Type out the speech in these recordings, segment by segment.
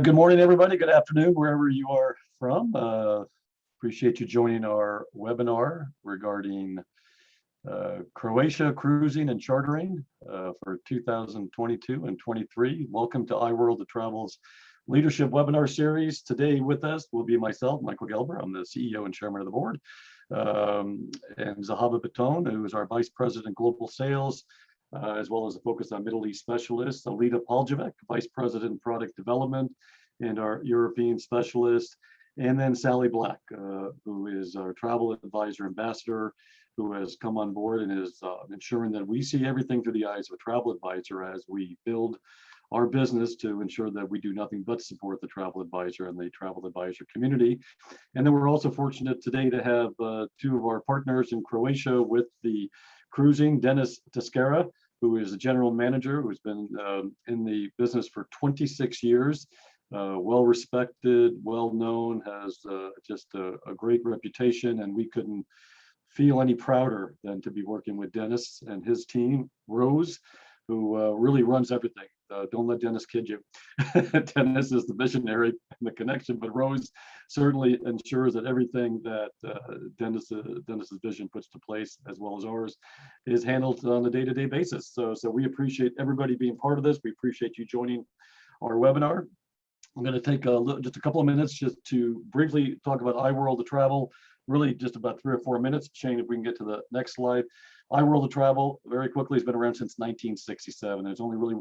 Good morning, everybody. Good afternoon, wherever you are from. Appreciate you joining our webinar regarding Croatia cruising and chartering for 2022 and 23. Welcome to iWorld of Travel's Leadership Webinar Series. Today with us will be myself, Michael Gelber. I'm the CEO and Chairman of the Board, and Zahaba Baton, who is our Vice President Global Sales, as well as a focus on Middle East specialist, Alida Paljevic, Vice President Product Development, and our European specialist, and then Sally Black, who is our travel advisor ambassador, who has come on board and is ensuring that we see everything through the eyes of a travel advisor as we build our business to ensure that we do nothing but support the travel advisor and the travel advisor community. And then we're also fortunate today to have two of our partners in Croatia with the cruising, Dennis Teskera, who is a general manager, who's been in the business for 26 years, well respected, well known, has just a great reputation, and we couldn't feel any prouder than to be working with Dennis and his team, Rose, who really runs everything. Don't let Dennis kid you. Dennis is the visionary and the connection, but Rose certainly ensures that everything that Dennis's vision puts to place, as well as ours, is handled on a day-to-day basis. So we appreciate everybody being part of this. We appreciate you joining our webinar. I'm going to take just a couple of minutes just to briefly talk about iWorld of Travel, really just about 3 or 4 minutes. Shane, if we can get to the next slide. iWorld of Travel, very quickly, has been around since 1967. There's only really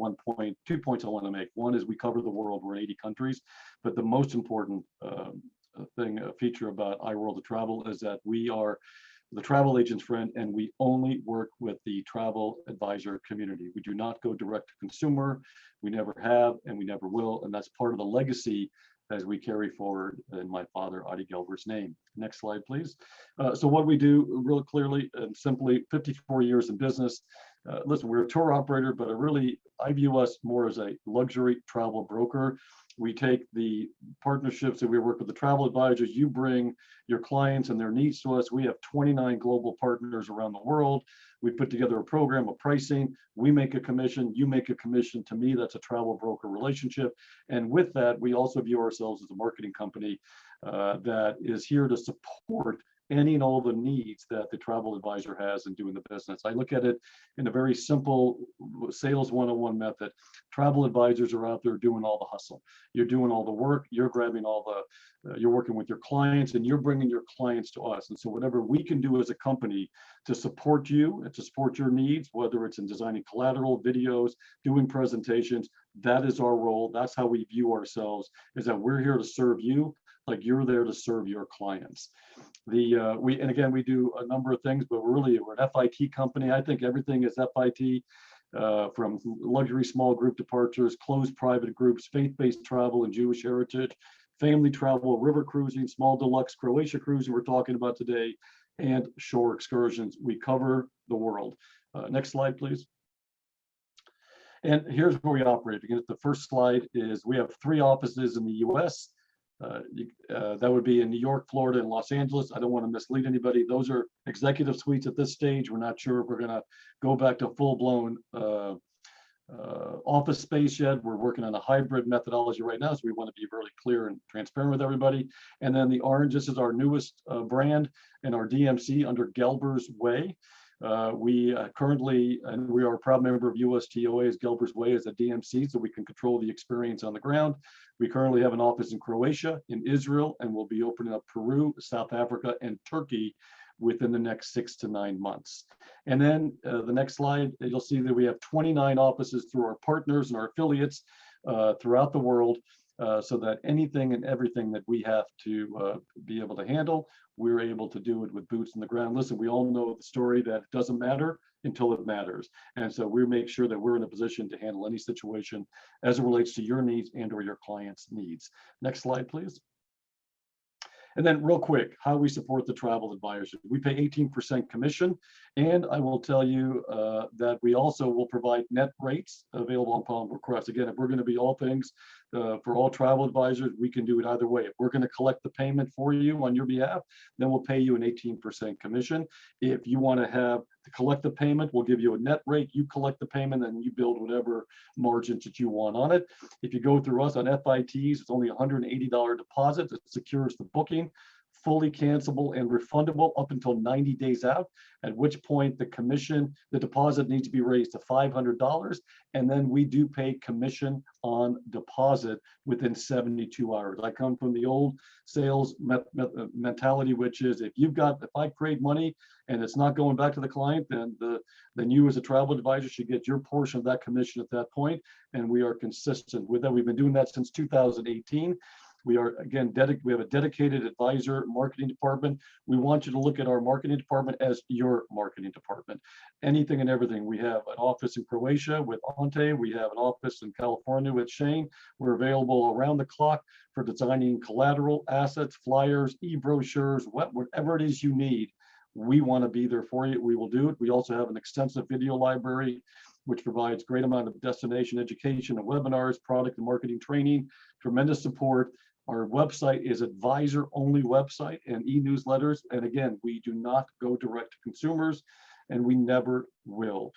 2 points I want to make. One is we cover the world, we're in 80 countries, but the most important feature about iWorld of Travel is that we are the travel agent's friend, and we only work with the travel advisor community. We do not go direct to consumer. We never have, and we never will, and that's part of the legacy as we carry forward in my father, Adi Gelber's name. Next slide, please. So what we do real clearly and simply, 54 years in business. Listen, we're a tour operator, but I view us more as a luxury travel broker. We take the partnerships that we work with the travel advisors. You bring your clients and their needs to us. We have 29 global partners around the world. We put together a program of pricing. We make a commission, you make a commission. To me, that's a travel broker relationship. And with that, we also view ourselves as a marketing company that is here to support any and all the needs that the travel advisor has in doing the business. I look at it in a very simple sales 101 method. Travel advisors are out there doing all the hustle. You're doing all the work, you're grabbing all the, you're working with your clients, and you're bringing your clients to us. And so whatever we can do as a company to support you and to support your needs, whether it's in designing collateral, videos, doing presentations, that is our role. That's how we view ourselves, is that we're here to serve you like you're there to serve your clients. And again, we do a number of things, but we're an FIT company. I think everything is FIT, from luxury small group departures, closed private groups, faith-based travel and Jewish heritage, family travel, river cruising, small deluxe Croatia cruising we're talking about today, and shore excursions. We cover the world. Next slide, please. And here's where we operate. Again, the first slide is we have 3 offices in the US. That would be in New York, Florida, and Los Angeles. I don't want to mislead anybody. Those are executive suites at this stage. We're not sure if we're going to go back to full-blown office space yet. We're working on a hybrid methodology right now, so we want to be really clear and transparent with everybody. And then the orange, this is our newest brand and our DMC under Gelber's Way. We currently, and we are a proud member of USTOA as Gelber's Way as a DMC, so we can control the experience on the ground. We currently have an office in Croatia, in Israel, and we'll be opening up Peru, South Africa, and Turkey within the next 6 to 9 months. And then the next slide, you'll see that we have 29 offices through our partners and our affiliates throughout the world, so that anything and everything that we have to be able to handle, we're able to do it with boots on the ground. Listen, we all know the story that it doesn't matter until it matters. And so we make sure that we're in a position to handle any situation as it relates to your needs and or your client's needs. Next slide, please. And then real quick, how we support the travel advisors. We pay 18% commission, and I will tell you that we also will provide net rates available upon request. Again, if we're going to be all things for all travel advisors, we can do it either way. If we're going to collect the payment for you on your behalf, then we'll pay you an 18% commission. If you want to collect the payment, we'll give you a net rate. You collect the payment and you build whatever margins that you want on it. If you go through us on FITs, it's only a $180 deposit. It secures the booking, fully cancelable and refundable up until 90 days out, at which point the deposit needs to be raised to $500, and then we do pay commission on deposit within 72 hours. I come from the old sales mentality, which is if I create money and it's not going back to the client, then you as a travel advisor should get your portion of that commission at that point, and we are consistent with that. We've been doing that since 2018. We are, again, we have a dedicated advisor marketing department. We want you to look at our marketing department as your marketing department. Anything and everything. We have an office in Croatia with Ante. We have an office in California with Shane. We're available around the clock for designing collateral, assets, flyers, e-brochures, whatever it is you need. We want to be there for you. We will do it. We also have an extensive video library, which provides great amount of destination education and webinars, product and marketing training, tremendous support. Our website is advisor-only website and e-newsletters. And again, we do not go direct to consumers, and we never will.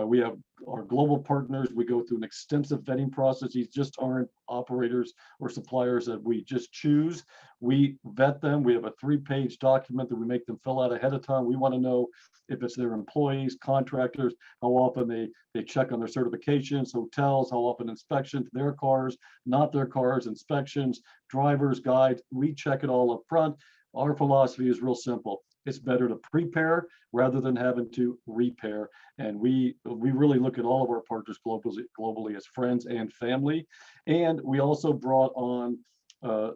We have our global partners. We go through an extensive vetting process. These just aren't operators or suppliers that we just choose. We vet them. We have a 3-page document that we make them fill out ahead of time. We want to know if it's their employees, contractors, how often they check on their certifications, hotels, how often inspections, their cars, not their cars, inspections, drivers, guides. We check it all up front. Our philosophy is real simple. It's better to prepare rather than having to repair. And we really look at all of our partners globally as friends and family. And we also brought on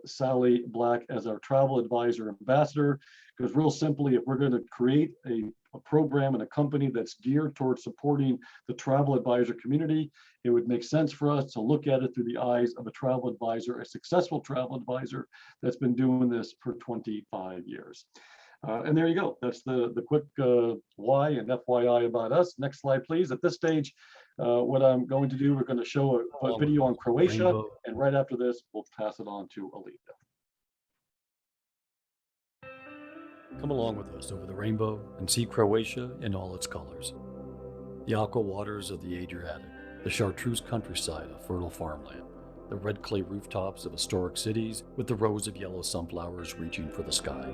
Sally Black as our travel advisor ambassador, because real simply, if we're going to create a program and a company that's geared towards supporting the travel advisor community, it would make sense for us to look at it through the eyes of a travel advisor, a successful travel advisor that's been doing this for 25 years. And there you go. That's the quick why and FYI about us. Next slide, please. At this stage, what I'm going to do, we're going to show a video on Croatia, and right after this, we'll pass it on to Alita. Come along with us over the rainbow and see Croatia in all its colors. The aqua waters of the Adriatic, the chartreuse countryside of fertile farmland, the red clay rooftops of historic cities with the rows of yellow sunflowers reaching for the sky.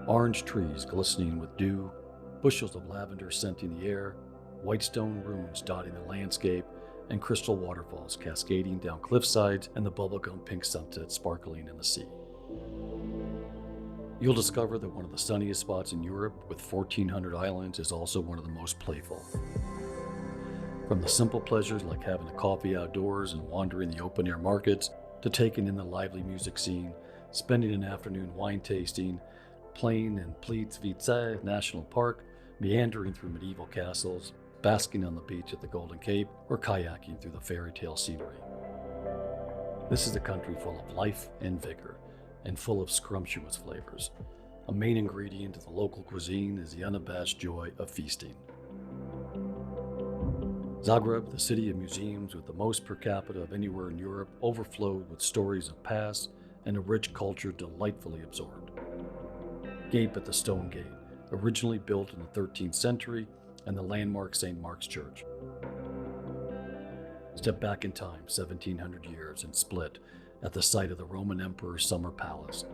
Orange trees glistening with dew, bushels of lavender scenting the air, white stone ruins dotting the landscape, and crystal waterfalls cascading down cliffsides and the bubblegum pink sunset sparkling in the sea. You'll discover that one of the sunniest spots in Europe, with 1,400 islands, is also one of the most playful. From the simple pleasures like having a coffee outdoors and wandering the open-air markets, to taking in the lively music scene, spending an afternoon wine tasting, playing in Plitvice National Park, meandering through medieval castles, basking on the beach at the Golden Cape, or kayaking through the fairy tale scenery. This is a country full of life and vigor, and full of scrumptious flavors. A main ingredient of the local cuisine is the unabashed joy of feasting. Zagreb, the city of museums with the most per capita of anywhere in Europe, overflowed with stories of past and a rich culture delightfully absorbed. Gape at the Stone Gate, originally built in the 13th century, and the landmark St. Mark's Church. Step back in time 1,700 years and Split at the site of the Roman Emperor's summer palace.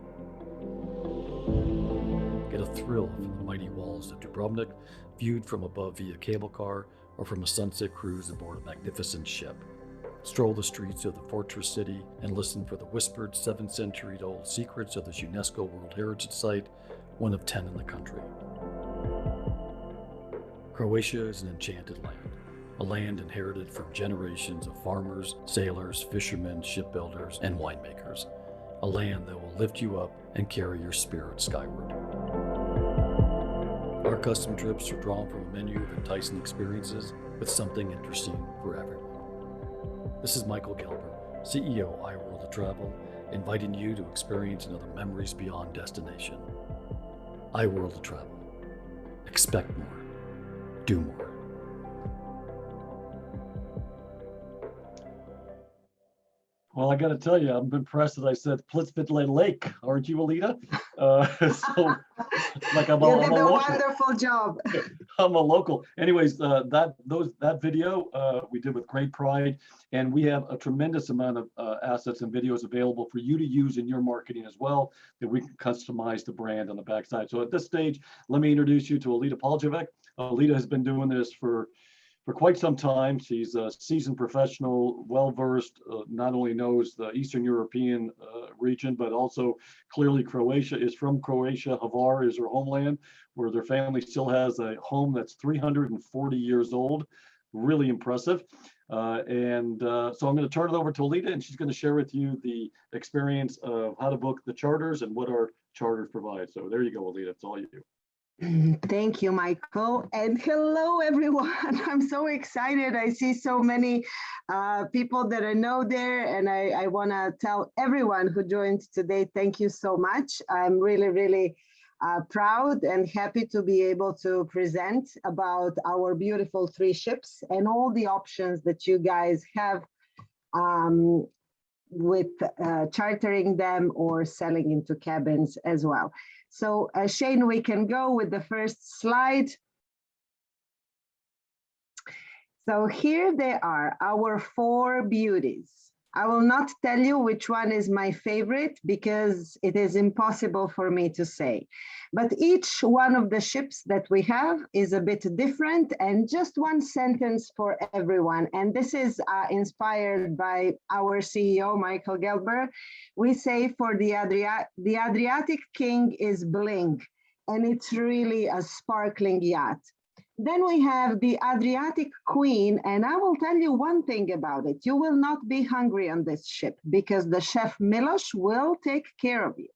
Get a thrill from the mighty walls of Dubrovnik, viewed from above via cable car or from a sunset cruise aboard a magnificent ship. Stroll the streets of the fortress city and listen for the whispered 7th-century-old secrets of this UNESCO World Heritage Site, one of 10 in the country. Croatia is an enchanted land, a land inherited from generations of farmers, sailors, fishermen, shipbuilders, and winemakers, a land that will lift you up and carry your spirit skyward. Our custom trips are drawn from a menu of enticing experiences with something interesting for everyone. This is Michael Gelber, CEO of iWorld of Travel, inviting you to experience another memories beyond destination. iWorld of Travel. Expect more. Do more. Well, I got to tell you, I'm impressed that I said Plitvice Lake. Aren't you, Alita? So, like I'm You did a a local. wonderful job. I'm a local. Anyways, that video we did with great pride, and we have a tremendous amount of assets and videos available for you to use in your marketing as well, that we can customize the brand on the backside. So at this stage, let me introduce you to Alita Poljavec. Alita has been doing this for quite some time. She's a seasoned professional, well-versed, not only knows the Eastern European region, but also clearly Croatia is from Croatia. Hvar is her homeland, where their family still has a home that's 340 years old. Really impressive. So I'm going to turn it over to Alita, and she's going to share with you the experience of how to book the charters and what our charters provide. So there you go, Alita. It's all you. Thank you, Michael. And hello, everyone. I'm so excited. I see so many people that I know there. And I want to tell everyone who joined today, thank you so much. I'm really, really proud and happy to be able to present about our beautiful 3 ships and all the options that you guys have with chartering them or selling into cabins as well. So Shane, we can go with the first slide. So here they are, our 4 beauties. I will not tell you which one is my favorite because it is impossible for me to say. But each one of the ships that we have is a bit different, and just one sentence for everyone. And this is inspired by our CEO, Michael Gelber. We say for the Adriatic King is bling, and it's really a sparkling yacht. Then we have the Adriatic Queen, and I will tell you one thing about it. You will not be hungry on this ship because the chef Milos will take care of you.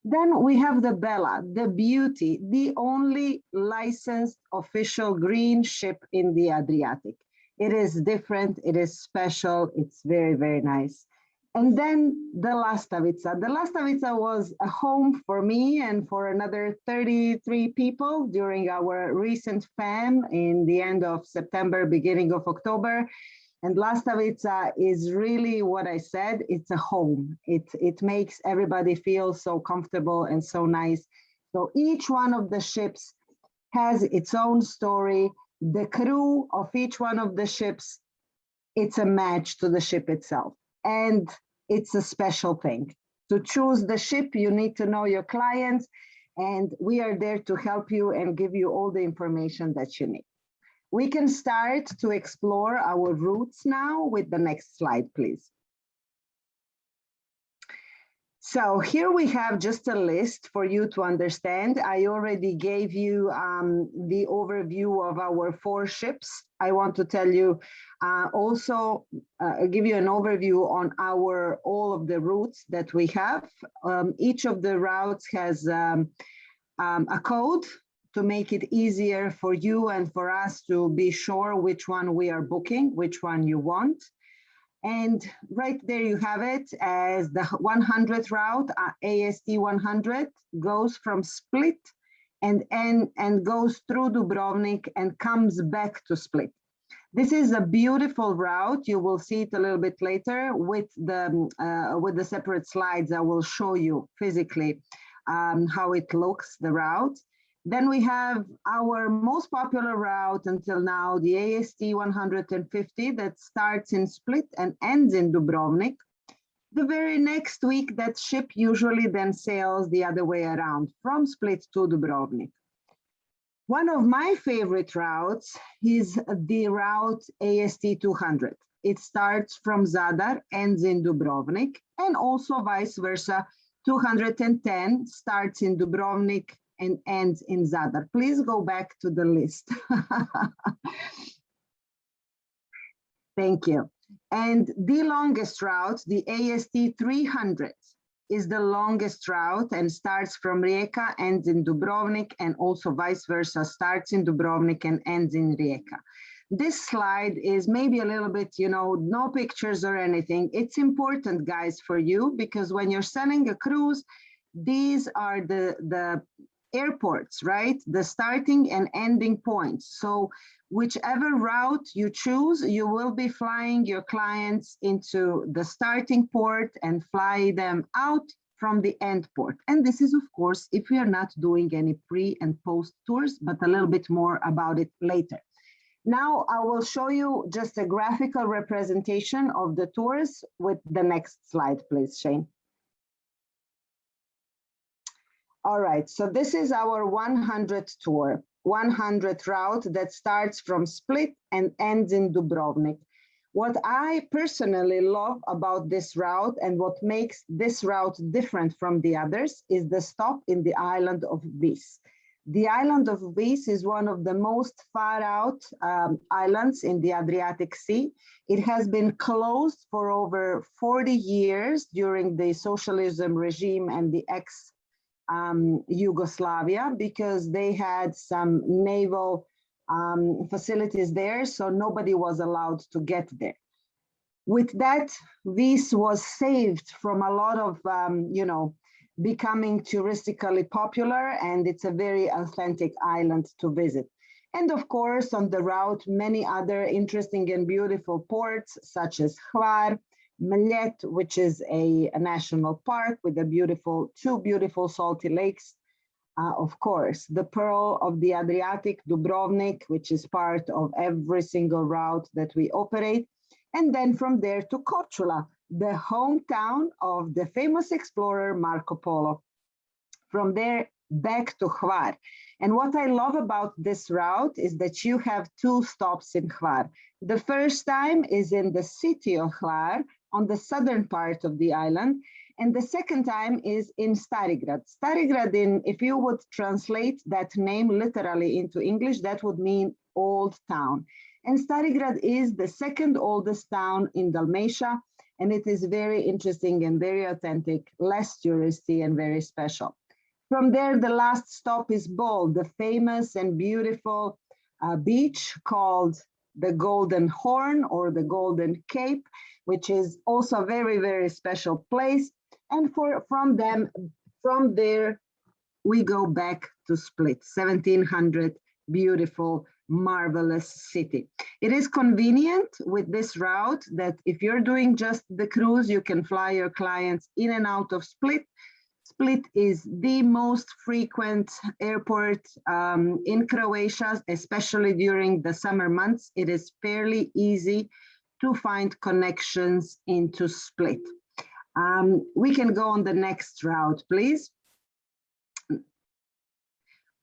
Then we have the Bella, the Beauty, the only licensed official green ship in the Adriatic. It is different, it is special, it's very, very nice. And then the Lastavica. The Lastavica was a home for me and for another 33 people during our recent FAM in the end of September, beginning of October. And Lastavica is really what I said, it's a home. It makes everybody feel so comfortable and so nice. So each one of the ships has its own story. The crew of each one of the ships, it's a match to the ship itself. And it's a special thing. To choose the ship, you need to know your clients. and we are there to help you and give you all the information that you need. We can start to explore our routes now with the next slide, please. So here we have just a list for you to understand. I already gave you the overview of our 4 ships. I want to tell you also give you an overview on all of the routes that we have. Each of the routes has a code to make it easier for you and for us to be sure which one we are booking, which one you want. And right there you have it as the 100th route, AST 100, goes from Split and goes through Dubrovnik and comes back to Split. This is a beautiful route. You will see it a little bit later with the separate slides. I will show you physically how it looks, the route. Then we have our most popular route until now, the AST 150, that starts in Split and ends in Dubrovnik. The very next week, that ship usually then sails the other way around, from Split to Dubrovnik. One of my favorite routes is the route AST 200. It starts from Zadar, ends in Dubrovnik, and also vice versa. 210 starts in Dubrovnik and ends in Zadar. Please go back to the list. Thank you. And the longest route, the AST 300, is the longest route and starts from Rijeka, ends in Dubrovnik, and also vice versa, starts in Dubrovnik and ends in Rijeka. This slide is maybe a little bit, no pictures or anything. It's important, guys, for you, because when you're selling a cruise, these are the airports, right? The starting and ending points. So whichever route you choose, you will be flying your clients into the starting port and fly them out from the end port. And this is, of course, if we are not doing any pre and post tours, but a little bit more about it later. Now I will show you just a graphical representation of the tours with the next slide, please, Shane. All right, so this is our 100 tour, 100 route that starts from Split and ends in Dubrovnik. What I personally love about this route and what makes this route different from the others is the stop in the island of Vis. The island of Vis is one of the most far out islands in the Adriatic Sea. It has been closed for over 40 years during the socialism regime and the Yugoslavia, because they had some naval facilities there, so nobody was allowed to get there. With that, Vis was saved from a lot of, becoming touristically popular, and it's a very authentic island to visit. And of course, on the route, many other interesting and beautiful ports, such as Hvar, Mljet, which is a national park with two beautiful salty lakes. Of course, the Pearl of the Adriatic, Dubrovnik, which is part of every single route that we operate. And then from there to Korčula, the hometown of the famous explorer Marco Polo. From there back to Hvar. And what I love about this route is that you have 2 stops in Hvar. The first time is in the city of Hvar, on the southern part of the island, and the second time is in Starigrad. Starigrad, if you would translate that name literally into English, that would mean old town. And Starigrad is the second oldest town in Dalmatia, and it is very interesting and very authentic, less touristy and very special. From there, the last stop is Bol, the famous and beautiful beach called the Golden Horn or the Golden Cape, which is also a very, very special place. And from there, we go back to Split, 1700, beautiful, marvelous city. It is convenient with this route that if you're doing just the cruise, you can fly your clients in and out of Split. Split is the most frequent airport in Croatia, especially during the summer months. It is fairly easy to find connections into Split. We can go on the next route, please.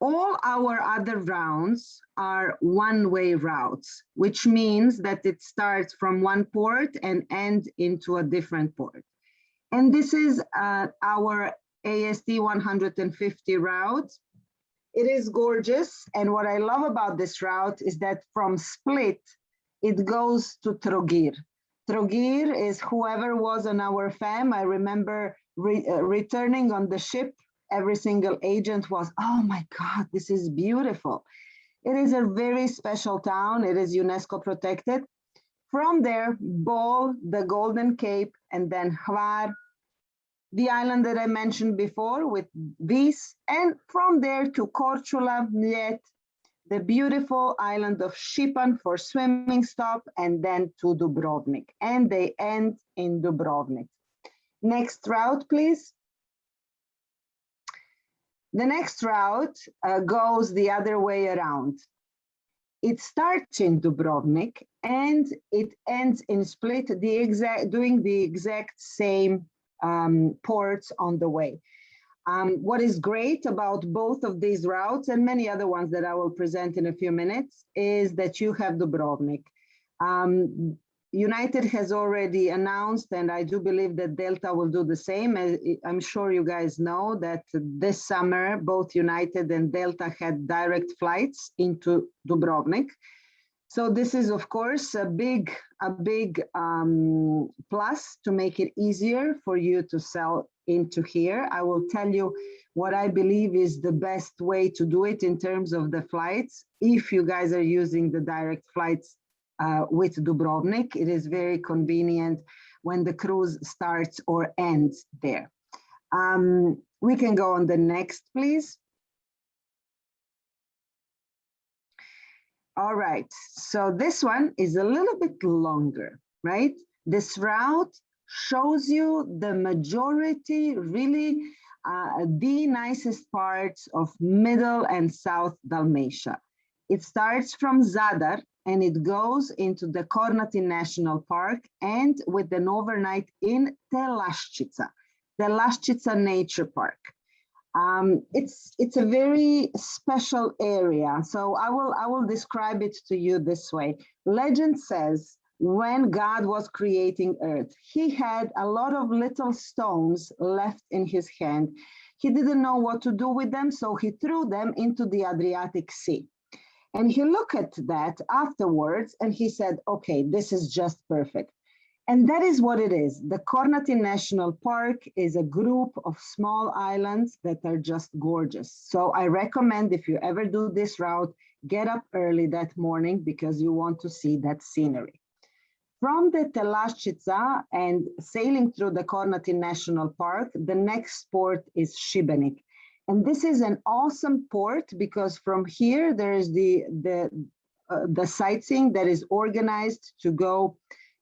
All our other routes are one-way routes, which means that it starts from one port and ends into a different port. And this is our AST 150 route. It is gorgeous. And what I love about this route is that from Split, it goes to Trogir. Trogir is whoever was on our fam. I remember returning on the ship. Every single agent was, oh my God, this is beautiful. It is a very special town. It is UNESCO protected. From there, Bol, the Golden Cape, and then Hvar, the island that I mentioned before with Vis, and from there to Korčula, Mljet, the beautiful island of Šipan for swimming stop, and then to Dubrovnik. And they end in Dubrovnik. Next route, please. The next route goes the other way around. It starts in Dubrovnik and it ends in Split, doing the exact same ports on the way. What is great about both of these routes and many other ones that I will present in a few minutes is that you have Dubrovnik. United has already announced, and I do believe that Delta will do the same. I'm sure you guys know that this summer, both United and Delta had direct flights into Dubrovnik. So this is, of course, a big plus to make it easier for you to sell into here. I will tell you what I believe is the best way to do it in terms of the flights. If you guys are using the direct flights with Dubrovnik, it is very convenient when the cruise starts or ends there. We can go on the next, please. All right, so this one is a little bit longer, right? This route shows you the majority, really the nicest parts of Middle and South Dalmatia. It starts from Zadar and it goes into the Kornati National Park and with an overnight in Telaščica, the Telaščica Nature Park. It's a very special area. So I will describe it to you this way. Legend says when God was creating earth, he had a lot of little stones left in his hand. He didn't know what to do with them, so he threw them into the Adriatic Sea. And he looked at that afterwards and he said, okay, this is just perfect. And that is what it is. The Kornati National Park is a group of small islands that are just gorgeous. So I recommend if you ever do this route, get up early that morning because you want to see that scenery. From the Telaščica and sailing through the Kornati National Park, the next port is Šibenik. And this is an awesome port because from here there is the sightseeing that is organized to go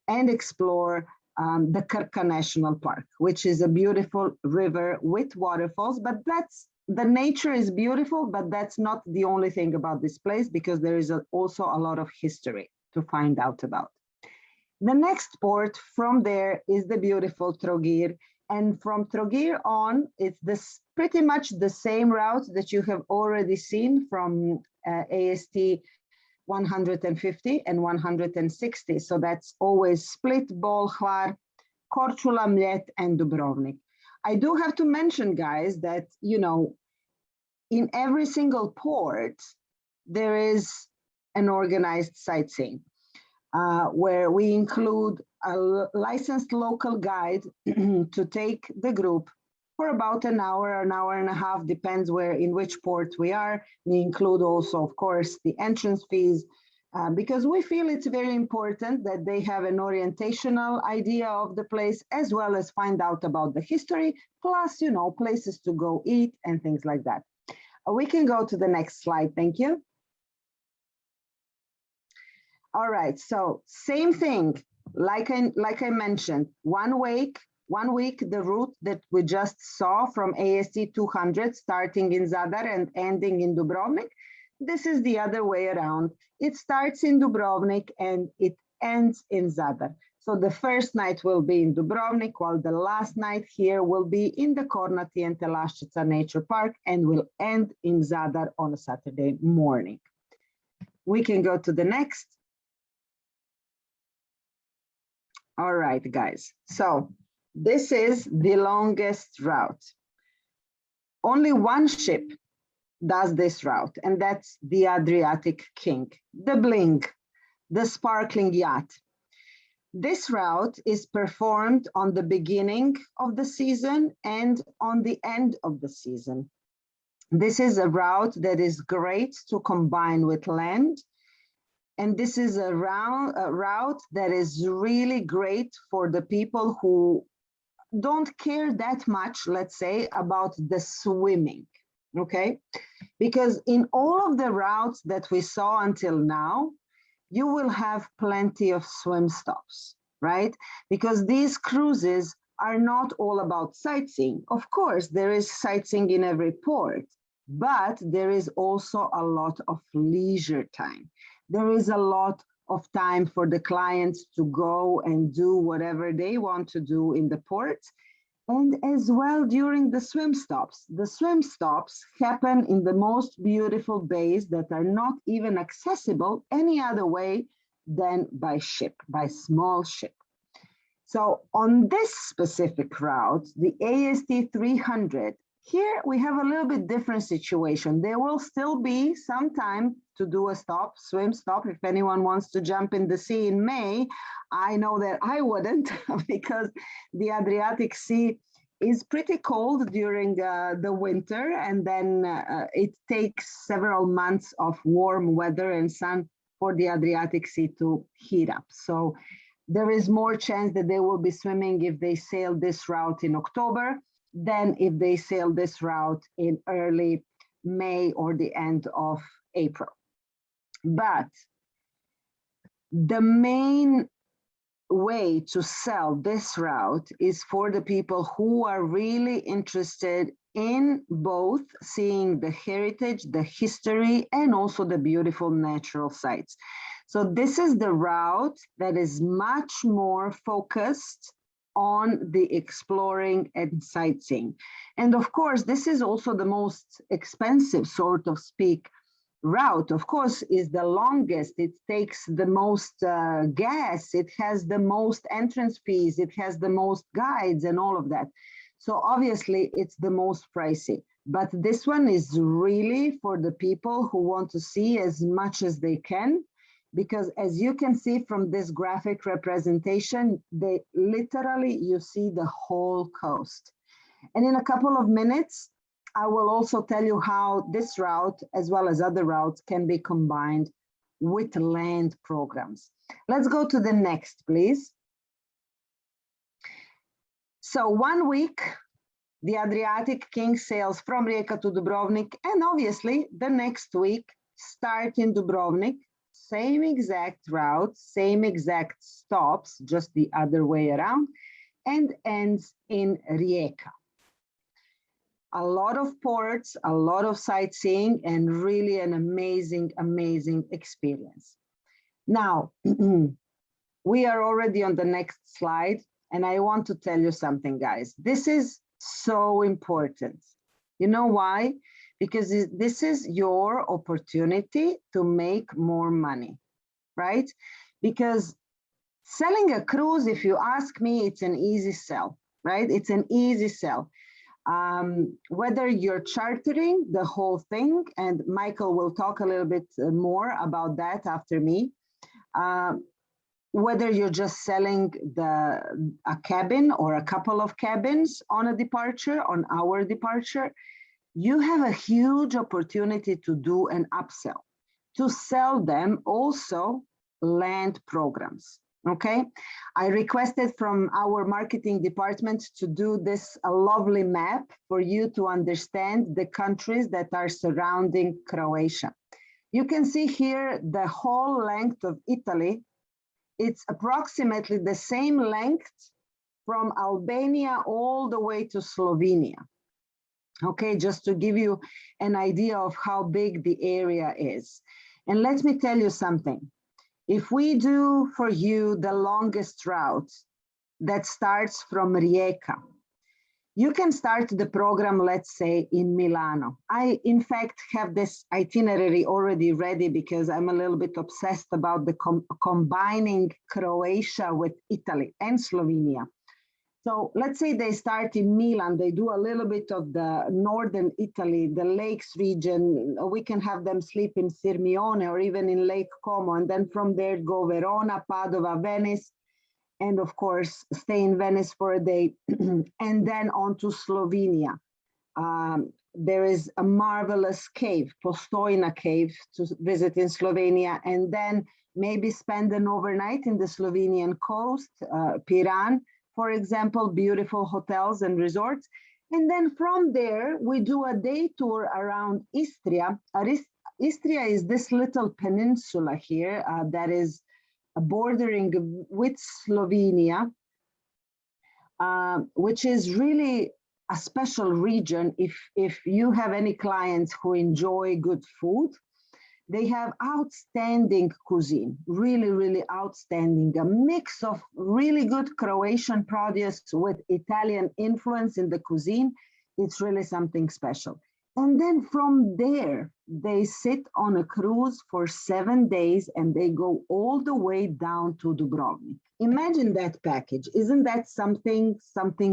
and explore the Krka National Park, which is a beautiful river with waterfalls. But the nature is beautiful, but that's not the only thing about this place because there is also a lot of history to find out about. The next port from there is the beautiful Trogir. And from Trogir on, it's pretty much the same route that you have already seen from AST 150 and 160. So that's always Split, Bol, Hvar, Korčula, Mljet, and Dubrovnik. I do have to mention, guys, that, you know, in every single port, there is an organized sightseeing where we include a licensed local guide to take the group for about an hour and a half, depends in which port we are. We include also, of course, the entrance fees, because we feel it's very important that they have an orientational idea of the place, as well as find out about the history, plus, you know, places to go eat and things like that. We can go to the next slide, thank you. All right, so same thing, like I mentioned, 1 week, the route that we just saw from AST 200, starting in Zadar and ending in Dubrovnik. This is the other way around. It starts in Dubrovnik and it ends in Zadar. So the first night will be in Dubrovnik, while the last night here will be in the Kornati and Telaščica Nature Park and will end in Zadar on a Saturday morning. We can go to the next. All right, guys. So this is the longest route. Only one ship does this route, and that's the Adriatic King, the Bling, the sparkling yacht. This route is performed on the beginning of the season and on the end of the season. This is a route that is great to combine with land. And this is a route that is really great for the people who don't care that much, let's say, about the swimming, okay? Because in all of the routes that we saw until now, you will have plenty of swim stops, right? Because these cruises are not all about sightseeing. Of course, there is sightseeing in every port, but there is also a lot of leisure time. There is a lot of time for the clients to go and do whatever they want to do in the port. And as well during the swim stops. The swim stops happen in the most beautiful bays that are not even accessible any other way than by ship, by small ship. So on this specific route, the AST 300, here we have a little bit different situation. There will still be some time to do a stop, swim stop. If anyone wants to jump in the sea in May, I know that I wouldn't because the Adriatic Sea is pretty cold during the winter, and then it takes several months of warm weather and sun for the Adriatic Sea to heat up. So there is more chance that they will be swimming if they sail this route in October than if they sail this route in early May or the end of April. But the main way to sell this route is for the people who are really interested in both seeing the heritage, the history, and also the beautiful natural sites. So this is the route that is much more focused on the exploring and sightseeing. And of course, this is also the most expensive, sort of speak, route. Of course, is the longest. It takes the most gas. It has the most entrance fees. It has the most guides and all of that. So obviously, it's the most pricey. But this one is really for the people who want to see as much as they can, because as you can see from this graphic representation, they literally, you see the whole coast. And in a couple of minutes, I will also tell you how this route, as well as other routes, can be combined with land programs. Let's go to the next, please. So 1 week, the Adriatic King sails from Rijeka to Dubrovnik, and obviously the next week, start in Dubrovnik, same exact route, same exact stops, just the other way around, and ends in Rijeka. A lot of ports, a lot of sightseeing, and really an amazing, amazing experience. Now, we are already on the next slide, and I want to tell you something, guys. This is so important. You know why? Because this is your opportunity to make more money, right? Because selling a cruise, if you ask me, it's an easy sell, right? It's an easy sell. Whether you're chartering the whole thing, and Michael will talk a little bit more about that after me, whether you're just selling a cabin or a couple of cabins on a departure, on our departure, you have a huge opportunity to do an upsell, to sell them also land programs. Okay, I requested from our marketing department to do this a lovely map for you to understand the countries that are surrounding Croatia. You can see here the whole length of Italy. It's approximately the same length from Albania all the way to Slovenia. Okay, just to give you an idea of how big the area is. And let me tell you something. If we do for you the longest route that starts from Rijeka, you can start the program, let's say, in Milano. I, in fact, have this itinerary already ready because I'm a little bit obsessed about the combining Croatia with Italy and Slovenia. So let's say they start in Milan, they do a little bit of the northern Italy, the lakes region. We can have them sleep in Sirmione or even in Lake Como, and then from there go Verona, Padova, Venice, and of course stay in Venice for a day, and then on to Slovenia. There is a marvelous cave, Postojna cave, to visit in Slovenia, and then maybe spend an overnight in the Slovenian coast, Piran, for example, beautiful hotels and resorts. And then from there, we do a day tour around Istria. Istria is this little peninsula here that is bordering with Slovenia, which is really a special region. If you have any clients who enjoy good food, they have outstanding cuisine, really, really outstanding, a mix of really good Croatian produce with Italian influence in the cuisine. It's really something special. And then from there, they sit on a cruise for 7 days and they go all the way down to Dubrovnik. Imagine that package. Isn't that something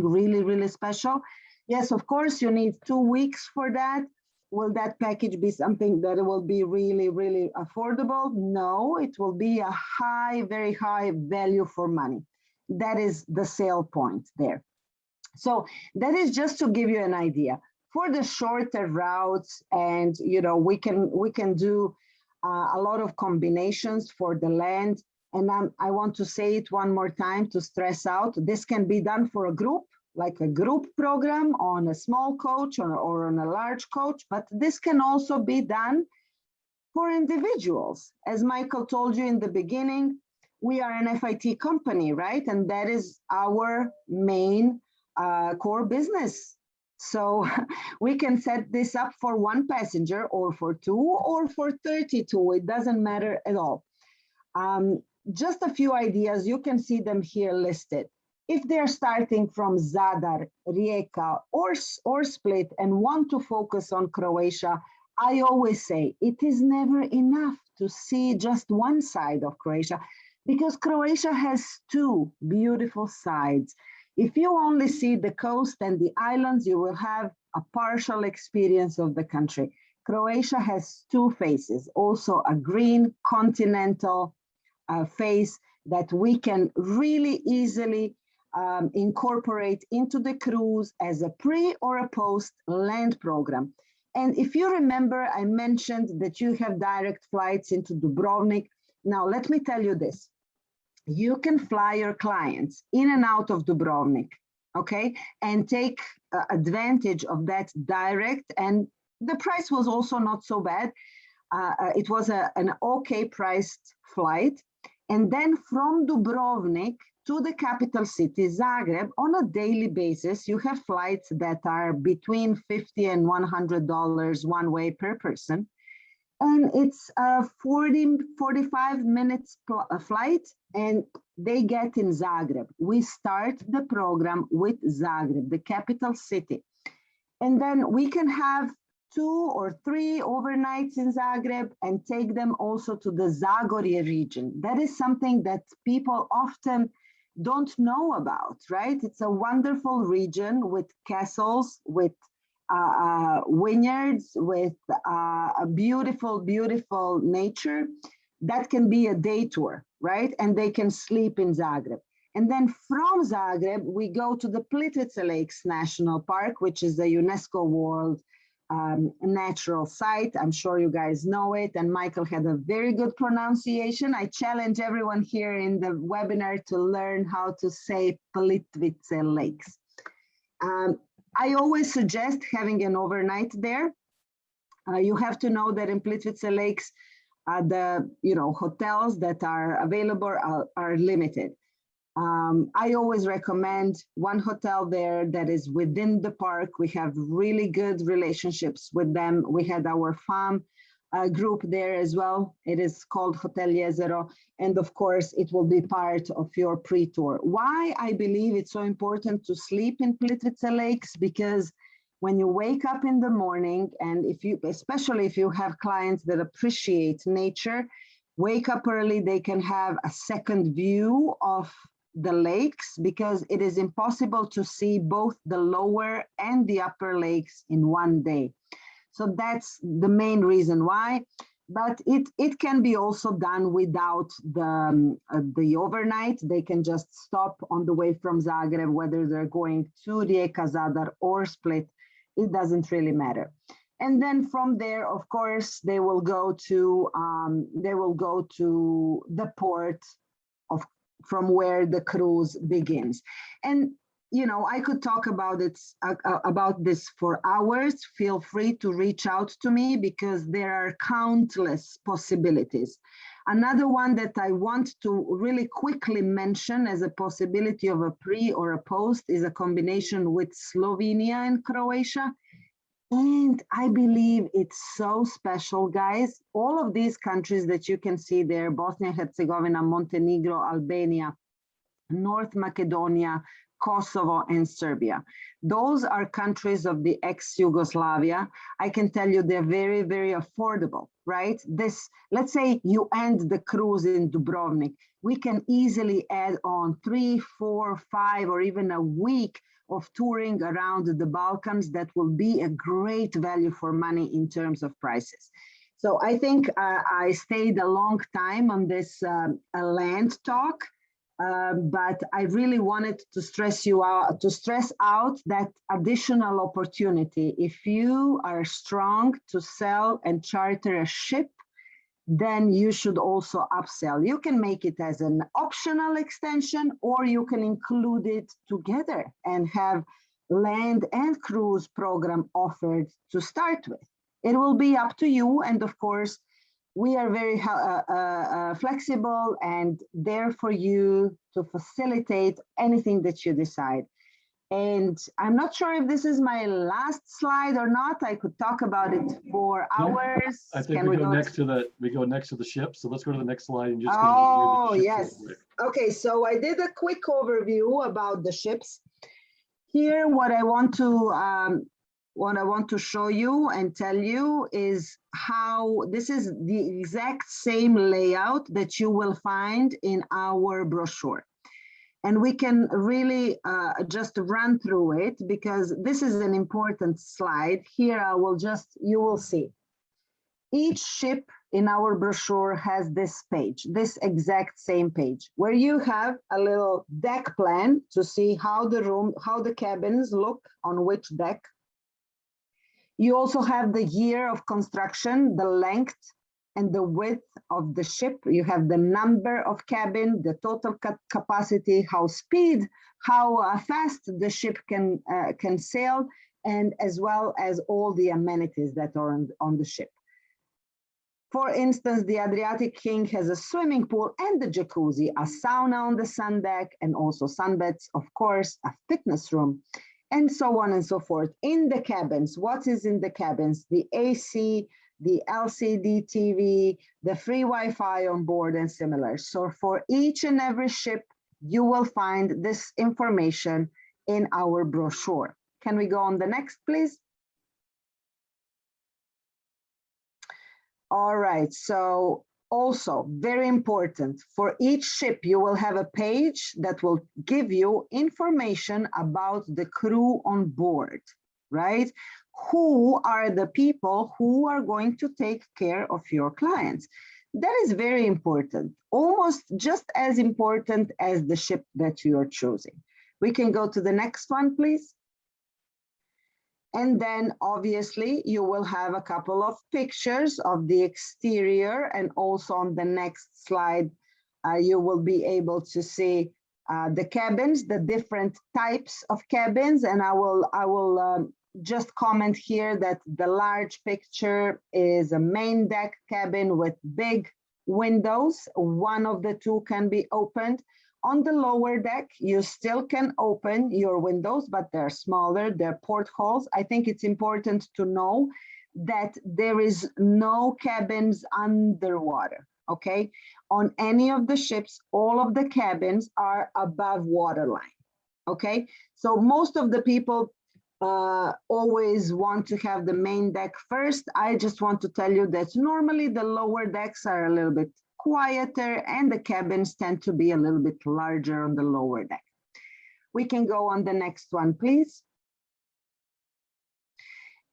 really, really special? Yes, of course, you need 2 weeks for that. Will that package be something that will be really, really affordable? No, it will be a high, very high value for money. That is the sale point there. So that is just to give you an idea. For the shorter routes, and we can do a lot of combinations for the land. And I want to say it one more time to stress out, this can be done for a group, like a group program on a small coach or on a large coach, but this can also be done for individuals. As Michael told you in the beginning, we are an FIT company, right? And that is our main core business. So we can set this up for 1 passenger or for 2 or for 32. It doesn't matter at all. Just a few ideas. You can see them here listed. If they're starting from Zadar, Rijeka, or Split and want to focus on Croatia, I always say it is never enough to see just one side of Croatia, because Croatia has 2 beautiful sides. If you only see the coast and the islands, you will have a partial experience of the country. Croatia has 2 faces, also a green continental face that we can really easily incorporate into the cruise as a pre or a post land program. And if you remember, I mentioned that you have direct flights into Dubrovnik. Now, let me tell you this. You can fly your clients in and out of Dubrovnik, okay, and take advantage of that direct. And the price was also not so bad. It was an okay priced flight. And then from Dubrovnik to the capital city, Zagreb, on a daily basis, you have flights that are between $50 and $100 one way per person. And it's a 45 minutes flight, and they get in Zagreb. We start the program with Zagreb, the capital city. And then we can have 2 or 3 overnights in Zagreb and take them also to the Zagorje region. That is something that people often don't know about, right? It's a wonderful region with castles, with vineyards, with a beautiful, beautiful nature. That can be a day tour, right? And they can sleep in Zagreb. And then from Zagreb, we go to the Plitvice Lakes National Park, which is a UNESCO World Natural Site. I'm sure you guys know it. And Michael had a very good pronunciation. I challenge everyone here in the webinar to learn how to say Plitvice Lakes. I always suggest having an overnight there. You have to know that in Plitvice Lakes, the hotels that are available are limited. I always recommend one hotel there that is within the park. We have really good relationships with them. We had our FAM group there as well. It is called Hotel Jezero. And of course, it will be part of your pre-tour. Why I believe it's so important to sleep in Plitvice Lakes, because when you wake up in the morning, and especially if you have clients that appreciate nature, wake up early, they can have a second view of the lakes, because it is impossible to see both the lower and the upper lakes in one day. So that's the main reason why. But it can be also done without the overnight. They can just stop on the way from Zagreb, whether they're going to Rijeka, Zadar, or Split. It doesn't really matter. And then from there, of course, they will go to the port from where the cruise begins. And you know, I could talk about this for hours. Feel free to reach out to me, because there are countless possibilities. Another one that I want to really quickly mention as a possibility of a pre or a post is a combination with Slovenia and Croatia. And I believe it's so special, guys. All of these countries that you can see there, Bosnia and Herzegovina, Montenegro, Albania, North Macedonia, Kosovo, and Serbia. Those are countries of the ex-Yugoslavia. I can tell you they're very, very affordable, right? Let's say you end the cruise in Dubrovnik. We can easily add on 3, 4, 5, or even a week of touring around the Balkans. That will be a great value for money in terms of prices. So I think I stayed a long time on this land talk. But I really wanted to stress out that additional opportunity. If you are strong to sell and charter a ship, then you should also upsell. You can make it as an optional extension, or you can include it together and have land and cruise program offered to start with. It will be up to you. And of course, we are very flexible and there for you to facilitate anything that you decide. And I'm not sure if this is my last slide or not. I could talk about it for hours. I think we go next to the ship. So let's go to the next slide and just go the yes. Okay, so I did a quick overview about the ships. Here, what I want to show you and tell you is how this is the exact same layout that you will find in our brochure. And we can really just run through it, because this is an important slide. Here, you will see. Each ship in our brochure has this page, this exact same page, where you have a little deck plan to see how the cabins look on which deck. You also have the year of construction, the length and the width of the ship. You have the number of cabin, the total capacity, how fast the ship can sail, and as well as all the amenities that are on the ship. For instance, the Adriatic King has a swimming pool and a jacuzzi, a sauna on the sun deck, and also sunbeds, of course, a fitness room, and so on and so forth. In the cabins, what is in the cabins? The AC, the LCD TV, the free Wi-Fi on board, and similar. So for each and every ship, you will find this information in our brochure. Can we go on the next, please? All right, so also very important, for each ship, you will have a page that will give you information about the crew on board, right? Who are the people who are going to take care of your clients? That is very important, almost just as important as the ship that you are choosing. We can go to the next one, please. And then obviously you will have a couple of pictures of the exterior, and also on the next slide, you will be able to see the cabins, the different types of cabins. And I will just comment here that the large picture is a main deck cabin with big windows. One of the two can be opened. On the lower deck, you still can open your windows, but they're smaller, they're portholes. I think it's important to know that there is no cabins underwater, okay? On any of the ships, all of the cabins are above waterline, okay? So most of the people always want to have the main deck first. I just want to tell you that normally the lower decks are a little bit quieter and the cabins tend to be a little bit larger on the lower deck. We can go on the next one, please.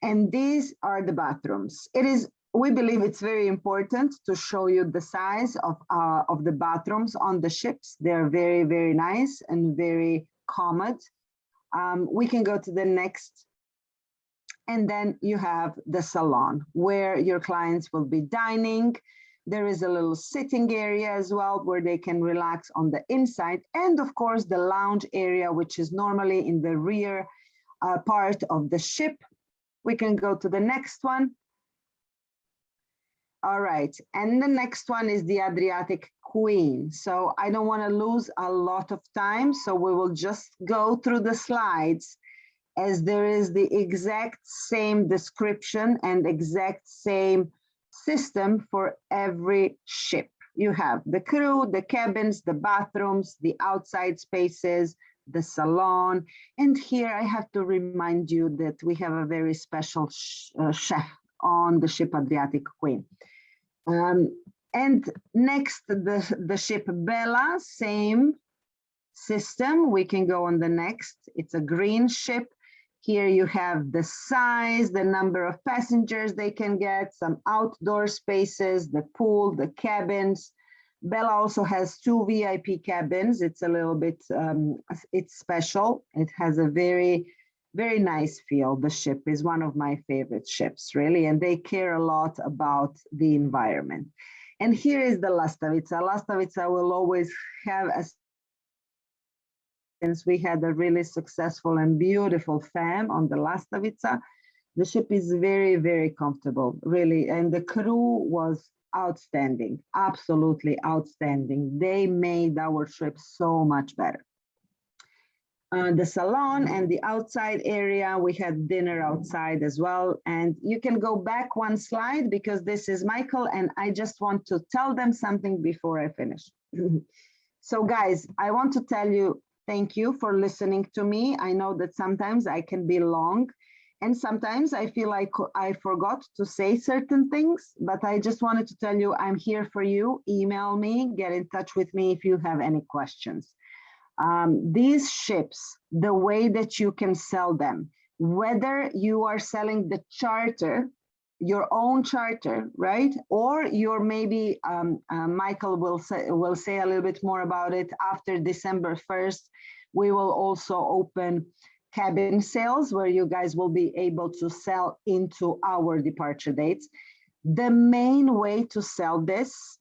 And these are the bathrooms. We believe it's very important to show you the size of the bathrooms on the ships. They're very, very nice and very common. We can go to the next. And then you have the salon where your clients will be dining. There is a little sitting area as well where they can relax on the inside. And of course, the lounge area, which is normally in the rear part of the ship. We can go to the next one. All right, and the next one is the Adriatic Queen. So I don't want to lose a lot of time, so we will just go through the slides as there is the exact same description and exact same system for every ship. You have the crew, the cabins, the bathrooms, the outside spaces, the salon. And here I have to remind you that we have a very special chef on the ship Adriatic Queen. And next, the ship Bella, same system. We can go on the next. It's a green ship. Here you have the size, the number of passengers they can get, some outdoor spaces, the pool, the cabins. Bella also has 2 VIP cabins. It's a little bit, it's special. It has a very, very nice feel. The ship is one of my favorite ships, really, and they care a lot about the environment. And here is the Lastavica. Lastavica will always have a, since we had a really successful and beautiful fam on the Lastavica, the ship is very, very comfortable, really. And the crew was outstanding, absolutely outstanding. They made our trip so much better. The salon and the outside area, we had dinner outside as well. And you can go back one slide because this is Michael and I just want to tell them something before I finish. So guys, I want to tell you, thank you for listening to me. I know that sometimes I can be long and sometimes I feel like I forgot to say certain things, but I just wanted to tell you I'm here for you. Email me, get in touch with me if you have any questions. These ships, the way that you can sell them, whether you are selling the charter, your own charter, right? Or you're maybe, Michael will say a little bit more about it after December 1st. We will also open cabin sales where you guys will be able to sell into our departure dates. The main way to sell this,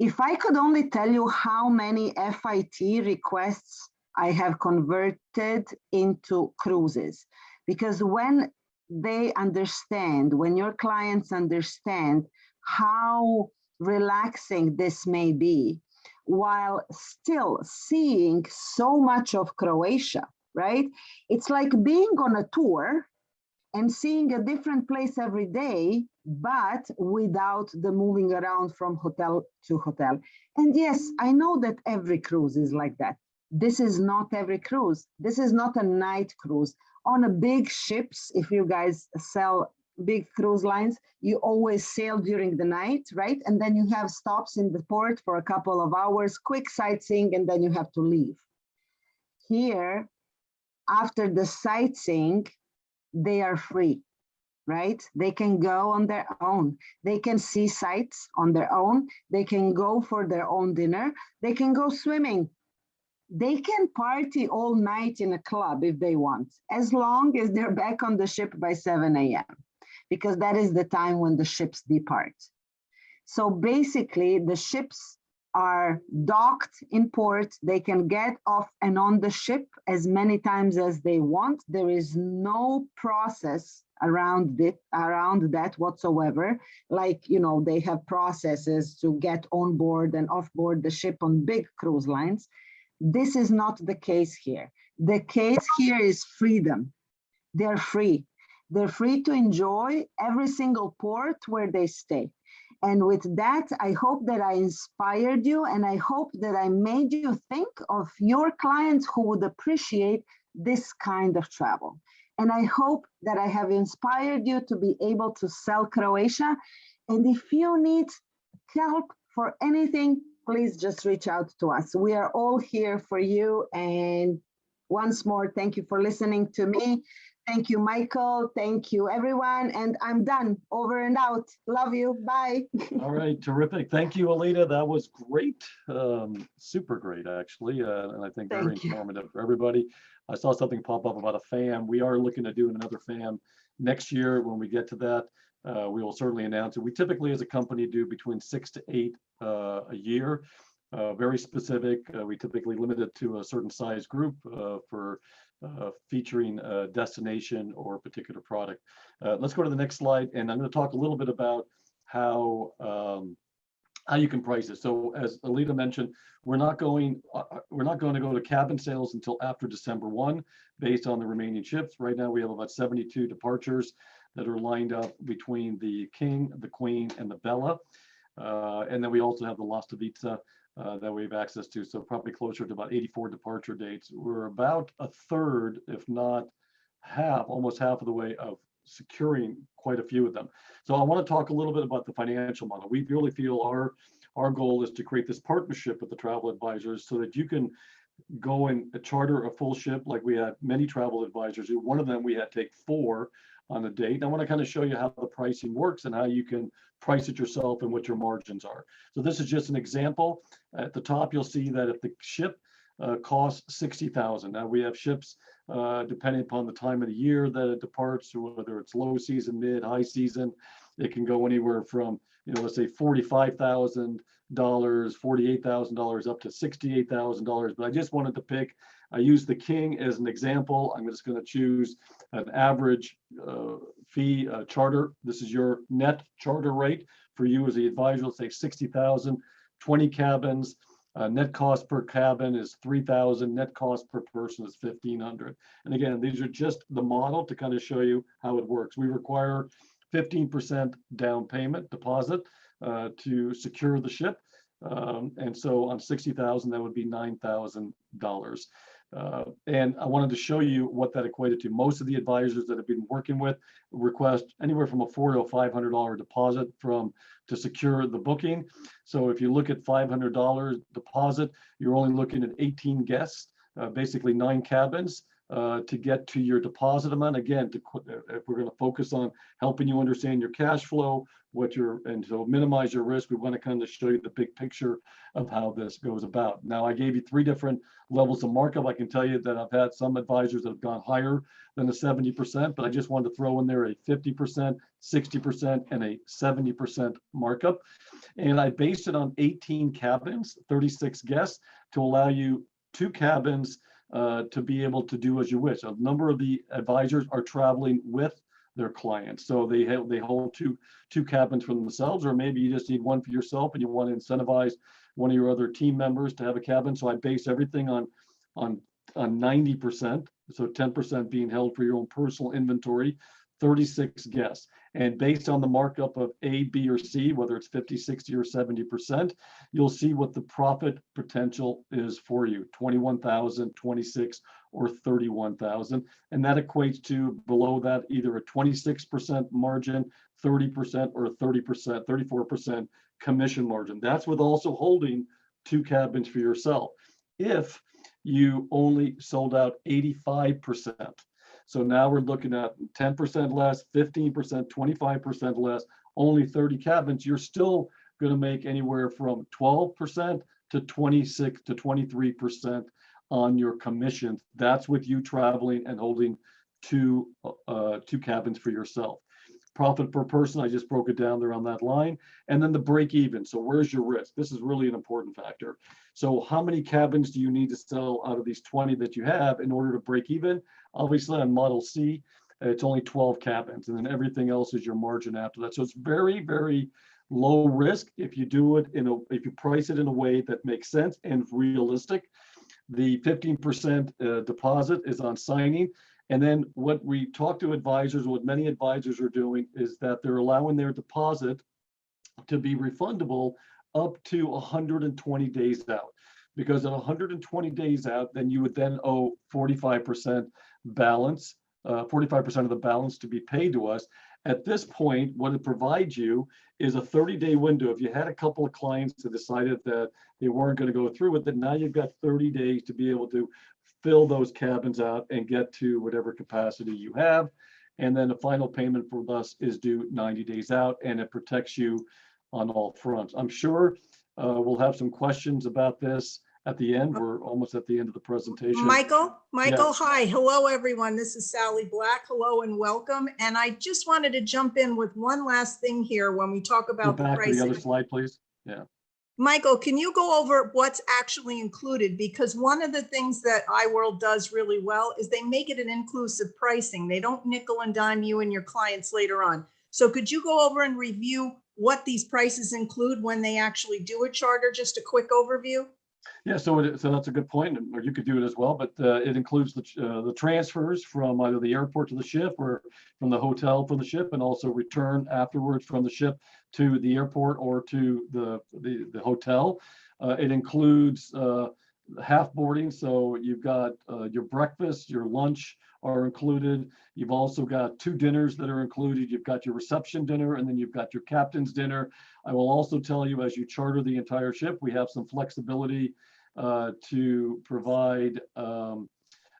if I could only tell you how many FIT requests I have converted into cruises, because when they understand, when your clients understand how relaxing this may be, while still seeing so much of Croatia, right? It's like being on a tour and seeing a different place every day, but without the moving around from hotel to hotel. And yes, I know that every cruise is like that. This is not every cruise. This is not a night cruise. On a big ships, if you guys sell big cruise lines, you always sail during the night, right? And then you have stops in the port for a couple of hours, quick sightseeing, and then you have to leave. Here, after the sightseeing, they are free, right? They can go on their own. They can see sights on their own. They can go for their own dinner. They can go swimming. They can party all night in a club if they want, as long as they're back on the ship by 7 a.m., because that is the time when the ships depart. So basically, the ships are docked in port. They can get off and on the ship as many times as they want. There is no process around that whatsoever. Like, you know, they have processes to get on board and off board the ship on big cruise lines. This is not the case here. The case here is freedom. They're free. They're free to enjoy every single port where they stay. And with that, I hope that I inspired you, and I hope that I made you think of your clients who would appreciate this kind of travel. And I hope that I have inspired you to be able to sell Croatia. And if you need help for anything, please just reach out to us. We are all here for you. And once more, thank you for listening to me. Thank you, Michael. Thank you, everyone. And I'm done. Over and out. Love you. Bye. All right, terrific. Thank you, Alita. That was great. Super great, actually. And I think very Thank you. informative for everybody. I saw something pop up about a FAM. We are looking at doing another FAM next year. When we get to that, we will certainly announce it. We typically, as a company, do between 6 to 8 a year. Very specific. We typically limit it to a certain size group for featuring a destination or a particular product. Let's go to the next slide, and I'm going to talk a little bit about how you can price it. So as Alita mentioned, we're not going to go to cabin sales until after December 1, based on the remaining ships. Right now, we have about 72 departures that are lined up between the King, the Queen, and the Bella. And then we also have the Lastavica that we have access to, so probably closer to about 84 departure dates. We're about a third, if not half, almost half of the way of securing quite a few of them. So I want to talk a little bit about the financial model. We really feel our goal is to create this partnership with the travel advisors so that you can go and charter a full ship like we had many travel advisors. One of them we had to take 4 on a date. I want to kind of show you how the pricing works and how you can price it yourself and what your margins are. So this is just an example. At the top, you'll see that if the ship costs $60,000. Now we have ships, depending upon the time of the year that it departs, whether it's low season, mid, high season, it can go anywhere from, let's say $45,000, $48,000 up to $68,000. But I just wanted to pick, I used the King as an example. I'm just going to choose an average fee charter. This is your net charter rate for you as the advisor. Let's say 60,000, 20 cabins. Net cost per cabin is 3,000. Net cost per person is 1,500. And again, these are just the model to kind of show you how it works. We require 15% down payment deposit to secure the ship. And so on 60,000, that would be $9,000. And I wanted to show you what that equated to. Most of the advisors that I've been working with request anywhere from a $400 to $500 deposit to secure the booking. So if you look at $500 deposit, you're only looking at 18 guests, basically 9 cabins. To get to your deposit amount. Again, if we're going to focus on helping you understand your cash flow, and so minimize your risk, we want to kind of show you the big picture of how this goes about. Now, I gave you 3 different levels of markup. I can tell you that I've had some advisors that have gone higher than the 70%, but I just wanted to throw in there a 50%, 60%, and a 70% markup. And I based it on 18 cabins, 36 guests, to allow you 2 cabins to be able to do as you wish. A number of the advisors are traveling with their clients, so they hold two cabins for themselves, or maybe you just need one for yourself and you want to incentivize one of your other team members to have a cabin. So I base everything on 90%, so 10% being held for your own personal inventory, 36 guests. And based on the markup of A, B, or C, whether it's 50, 60, or 70%, you'll see what the profit potential is for you, 21,000, 26, or 31,000. And that equates to below that either a 26% margin, 30%, or 30%, 34% commission margin. That's with also holding 2 cabins for yourself. If you only sold out 85%. So now we're looking at 10% less, 15%, 25% less, only 30 cabins. You're still going to make anywhere from 12% to 26 to 23% on your commissions. That's with you traveling and holding two cabins for yourself. Profit per person, I just broke it down there on that line. And then the break even. So where's your risk? This is really an important factor. So how many cabins do you need to sell out of these 20 that you have in order to break even? Obviously on Model C, it's only 12 cabins, and then everything else is your margin after that. So it's very, very low risk if you do it if you price it in a way that makes sense and realistic. The 15% deposit is on signing, And then what we talk to advisors, what many advisors are doing is that they're allowing their deposit to be refundable up to 120 days out. Because at 120 days out, then you would then owe 45% balance, 45% of the balance to be paid to us. At this point, what it provides you is a 30-day window. If you had a couple of clients that decided that they weren't going to go through with it, now you've got 30 days to be able to fill those cabins out and get to whatever capacity you have. And then the final payment for us is due 90 days out, and it protects you on all fronts. I'm sure we'll have some questions about this at the end. We're almost at the end of the presentation. Michael, Yes. hi. Hello, everyone. This is Sally Black. Hello and welcome. And I just wanted to jump in with one last thing here when we talk Go about the back to the other pricing. slide, please. Yeah. Michael, can you go over what's actually included? Because one of the things that iWorld does really well is they make it an inclusive pricing. They don't nickel and dime you and your clients later on. So could you go over and review what these prices include when they actually do a charter? Just a quick overview. Yeah, so that's a good point, or you could do it as well. But it includes the transfers from either the airport to the ship or from the hotel for the ship, and also return afterwards from the ship to the airport or to the hotel. It includes half boarding, so you've got your breakfast, your lunch are included. You've also got 2 dinners that are included. You've got your reception dinner, and then you've got your captain's dinner. I will also tell you, as you charter the entire ship, we have some flexibility to provide a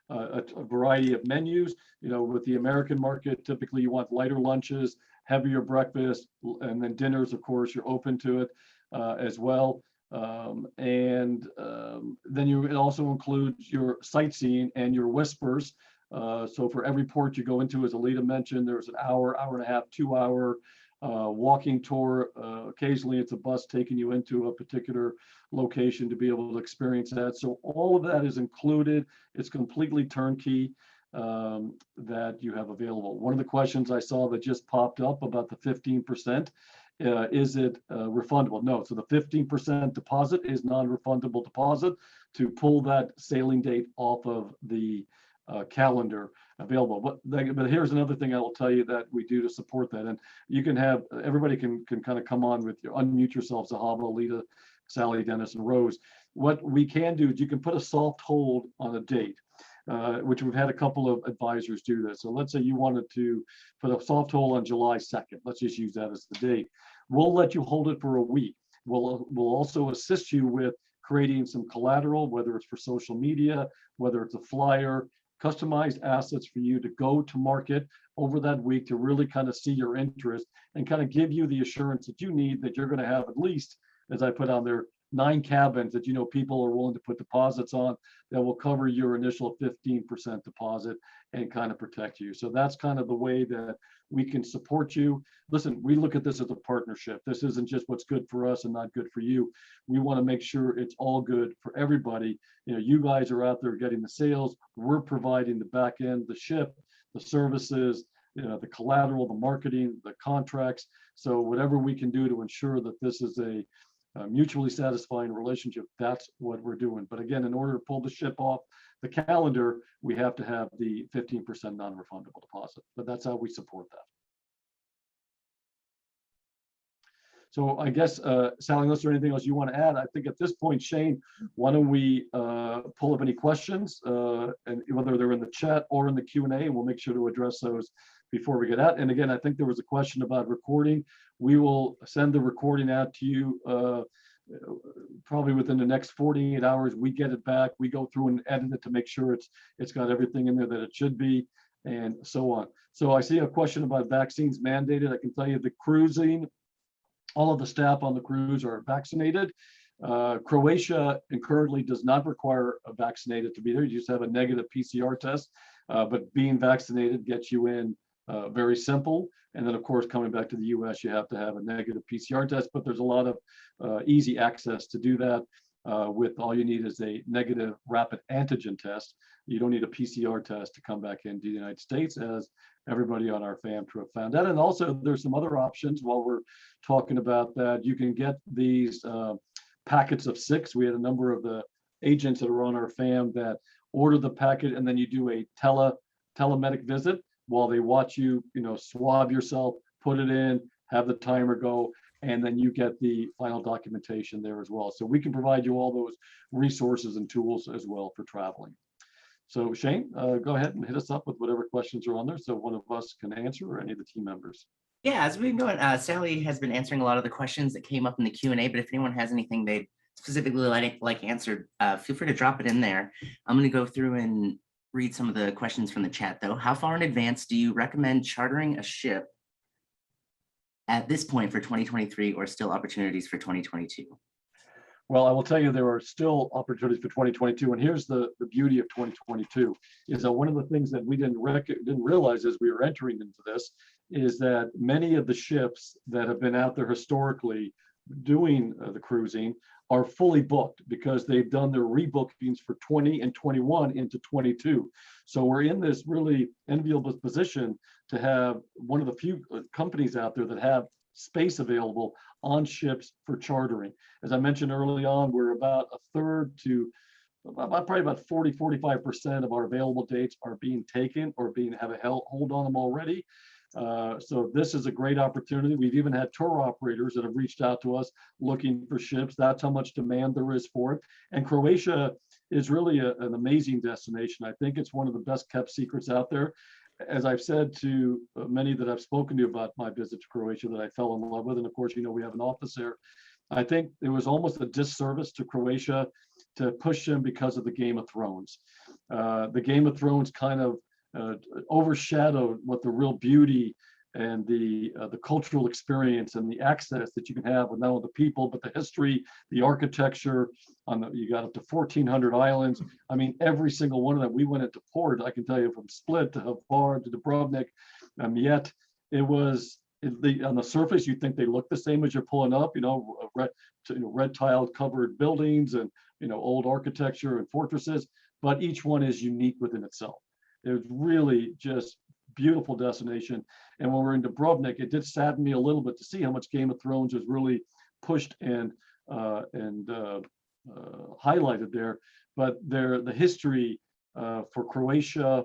variety of menus. You know, with the American market, typically you want lighter lunches, heavier breakfast, and then dinners, of course, you're open to it as well. Then it also includes your sightseeing and your whispers. So for every port you go into, as Alita mentioned, there's an hour, hour and a half, 2-hour walking tour. Occasionally it's a bus taking you into a particular location to be able to experience that. So all of that is included. It's completely turnkey that you have available. One of the questions I saw that just popped up about the 15%, is it refundable? No, so the 15% deposit is non-refundable deposit to pull that sailing date off of the calendar available. But here's another thing I will tell you that we do to support that. And you can have, everybody can kind of come on with your, unmute yourselves, Zahaba, Alita, Sally, Dennis, and Rose. What we can do is you can put a soft hold on a date, which we've had a couple of advisors do this. So let's say you wanted to put a soft hold on July 2nd. Let's just use that as the date. We'll let you hold it for a week. We'll also assist you with creating some collateral, whether it's for social media, whether it's a flyer, customized assets for you to go to market over that week to really kind of see your interest and kind of give you the assurance that you need that you're going to have at least, as I put on there, 9 cabins that you know people are willing to put deposits on that will cover your initial 15% deposit and kind of protect you. So that's kind of the way that we can support you. Listen, we look at this as a partnership. This isn't just what's good for us and not good for you. We want to make sure it's all good for everybody. You know, you guys are out there getting the sales. We're providing the back end, the ship, the services, you know, the collateral, the marketing, the contracts. So whatever we can do to ensure that this is a mutually satisfying relationship, that's what we're doing. But again, in order to pull the ship off the calendar, we have to have the 15% non-refundable deposit. But that's how we support that. So I guess, Sally, unless there's anything else you want to add, I think at this point, Shane, why don't we pull up any questions, and whether they're in the chat or in the Q&A, and we'll make sure to address those before we get out. And again, I think there was a question about recording. We will send the recording out to you probably within the next 48 hours. We get it back. We go through and edit it to make sure it's got everything in there that it should be, and so on. So I see a question about vaccines mandated. I can tell you the cruising, all of the staff on the cruise are vaccinated. Croatia currently does not require a vaccinated to be there. You just have a negative PCR test, but being vaccinated gets you in very simple. And then of course, coming back to the US, you have to have a negative PCR test, but there's a lot of easy access to do that. With all you need is a negative rapid antigen test. You don't need a PCR test to come back into the United States, as everybody on our fam trip found out. And also there's some other options while we're talking about that. You can get these packets of 6. We had a number of the agents that are on our fam that order the packet, and then you do a telemedic visit while they watch you, swab yourself, put it in, have the timer go, and then you get the final documentation there as well. So we can provide you all those resources and tools as well for traveling. So Shane, go ahead and hit us up with whatever questions are on there so one of us can answer, or any of the team members. Yeah, as we've been going, Sally has been answering a lot of the questions that came up in the Q&A, but if anyone has anything they'd specifically like answered, feel free to drop it in there. I'm going to go through and read some of the questions from the chat though. How far in advance do you recommend chartering a ship at this point for 2023, or still opportunities for 2022? Well, I will tell you, there are still opportunities for 2022. And here's the beauty of 2022 is that one of the things that we didn't realize as we were entering into this is that many of the ships that have been out there historically doing the cruising are fully booked because they've done their rebookings for 20 and 21 into 22. So we're in this really enviable position to have one of the few companies out there that have space available on ships for chartering. As I mentioned early on, we're about a third to probably about 40-45% of our available dates are being taken or have a hold on them already. So this is a great opportunity. We've even had tour operators that have reached out to us looking for ships. That's how much demand there is for it. And Croatia is really an amazing destination. I think it's one of the best kept secrets out there. As I've said to many that I've spoken to about my visit to Croatia that I fell in love with, and of course, we have an office there. I think it was almost a disservice to Croatia to push them because of the Game of Thrones. The Game of Thrones kind of overshadowed what the real beauty and the cultural experience and the access that you can have with not only the people, but the history, the architecture. You got up to 1,400 islands. I mean, every single one of them. We went into port, I can tell you, from Split to Hvar to Dubrovnik, Miet. It was, on the surface, you think they look the same as you're pulling up, red tiled covered buildings and, old architecture and fortresses, but each one is unique within itself. It was really just beautiful destination. And when we're in Dubrovnik, it did sadden me a little bit to see how much Game of Thrones was really pushed and highlighted there. But the history for Croatia,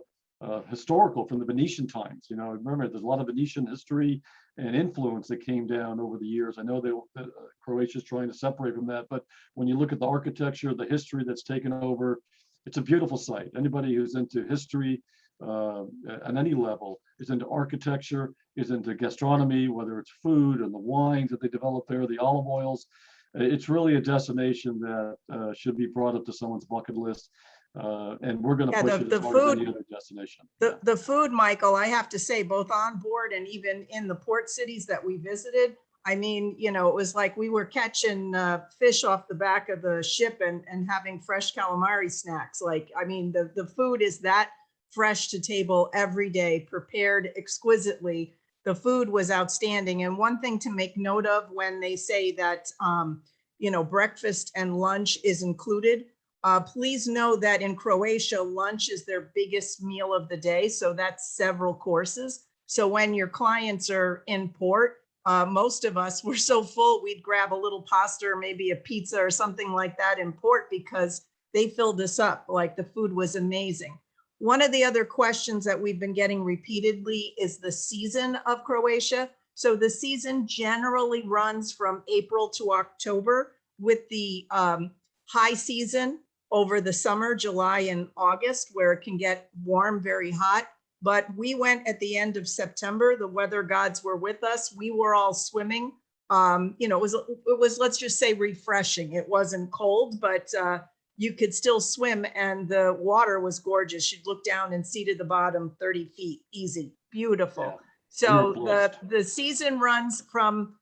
historical from the Venetian times. Remember, there's a lot of Venetian history and influence that came down over the years. I know that Croatia is trying to separate from that, but when you look at the architecture, the history that's taken over, it's a beautiful site. Anybody who's into history at any level, is into architecture, is into gastronomy, whether it's food and the wines that they develop there, the olive oils. It's really a destination that should be brought up to someone's bucket list. And we're going to push it as hard as any other destination. The food, Michael, I have to say, both on board and even in the port cities that we visited, I mean, it was like we were catching fish off the back of the ship and having fresh calamari snacks. Like, I mean, the food is that fresh to table every day, prepared exquisitely. The food was outstanding. And one thing to make note of when they say that, breakfast and lunch is included, please know that in Croatia, lunch is their biggest meal of the day. So that's several courses. So when your clients are in port, most of us were so full, we'd grab a little pasta or maybe a pizza or something like that in port because they filled us up. Like, the food was amazing. One of the other questions that we've been getting repeatedly is the season of Croatia. So the season generally runs from April to October, with the high season over the summer, July and August, where it can get warm, very hot. But we went at the end of September. The weather gods were with us. We were all swimming. It was, let's just say, refreshing. It wasn't cold, but you could still swim, and the water was gorgeous. You'd look down and see to the bottom 30 feet, easy, beautiful. Yeah. So the season runs from,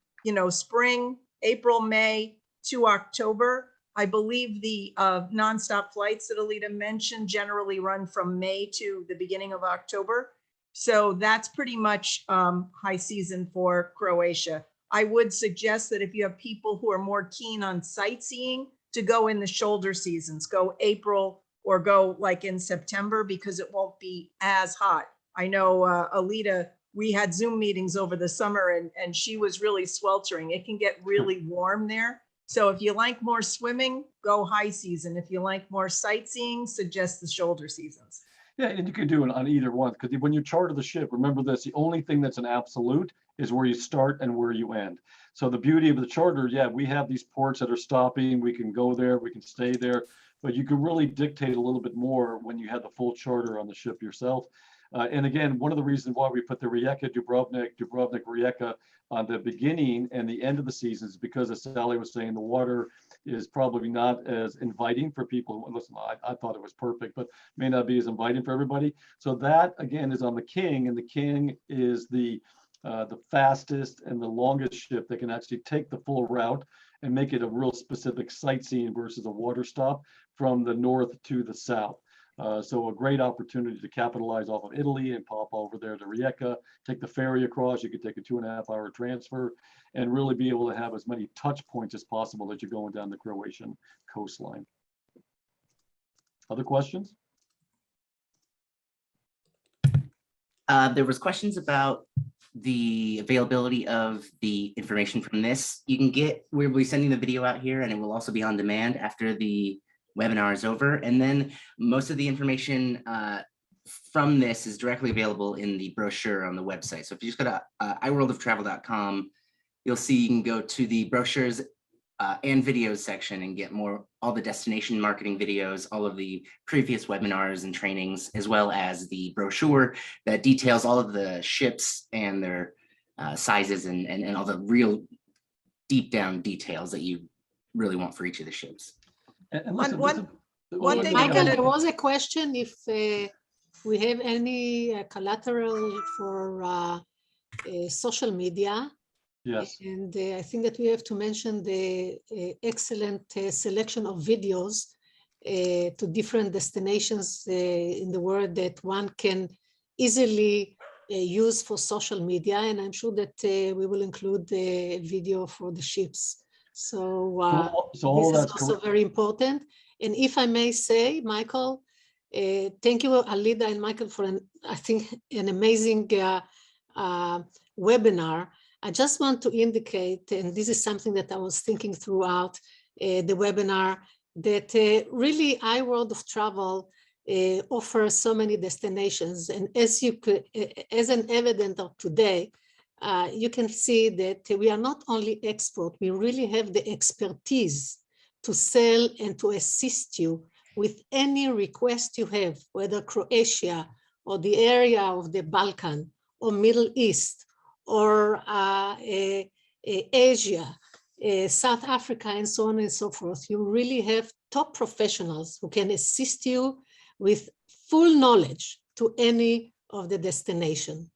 spring, April, May to October. I believe the nonstop flights that Alita mentioned generally run from May to the beginning of October. So that's pretty much high season for Croatia. I would suggest that if you have people who are more keen on sightseeing, to go in the shoulder seasons, go April or go like in September, because it won't be as hot. I know Alita, we had Zoom meetings over the summer and she was really sweltering. It can get really warm there. So if you like more swimming, go high season. If you like more sightseeing, suggest the shoulder seasons. Yeah, and you can do it on either one, because when you charter the ship, remember this, the only thing that's an absolute is where you start and where you end. So the beauty of the charter, yeah, we have these ports that are stopping, we can go there, we can stay there, but you can really dictate a little bit more when you have the full charter on the ship yourself. And again, one of the reasons why we put the Rijeka, Dubrovnik, Rijeka on the beginning and the end of the season is because, as Sally was saying, the water is probably not as inviting for people. Listen, I thought it was perfect, but may not be as inviting for everybody. So that again is on the King, and the King is the fastest and the longest ship that can actually take the full route and make it a real specific sightseeing versus a water stop from the north to the south. So a great opportunity to capitalize off of Italy and pop over there to Rijeka, take the ferry across. You could take a 2.5-hour transfer and really be able to have as many touch points as possible as you're going down the Croatian coastline. Other questions? There was questions about the availability of the information from this. We'll be sending the video out here, and it will also be on demand after the webinar is over. And then most of the information from this is directly available in the brochure on the website. So if you just go to iworldoftravel.com, you'll see you can go to the brochures and videos section and get all the destination marketing videos, all of the previous webinars and trainings, as well as the brochure that details all of the ships and their sizes and all the real deep down details that you really want for each of the ships. And One thing Michael, there was a question if we have any collateral for social media. Yes. And I think that we have to mention the excellent selection of videos to different destinations in the world that one can easily use for social media. And I'm sure that we will include the video for the ships. So all this is that's also very important. And if I may say, Michael, thank you, Alida and Michael, for I think an amazing webinar. I just want to indicate, and this is something that I was thinking throughout the webinar, that really iWorld of Travel offers so many destinations. And as an evidence of today, you can see that we are not only expert, we really have the expertise to sell and to assist you with any request you have, whether Croatia or the area of the Balkan or Middle East, or Asia, South Africa, and so on and so forth. You really have top professionals who can assist you with full knowledge to any of the destination.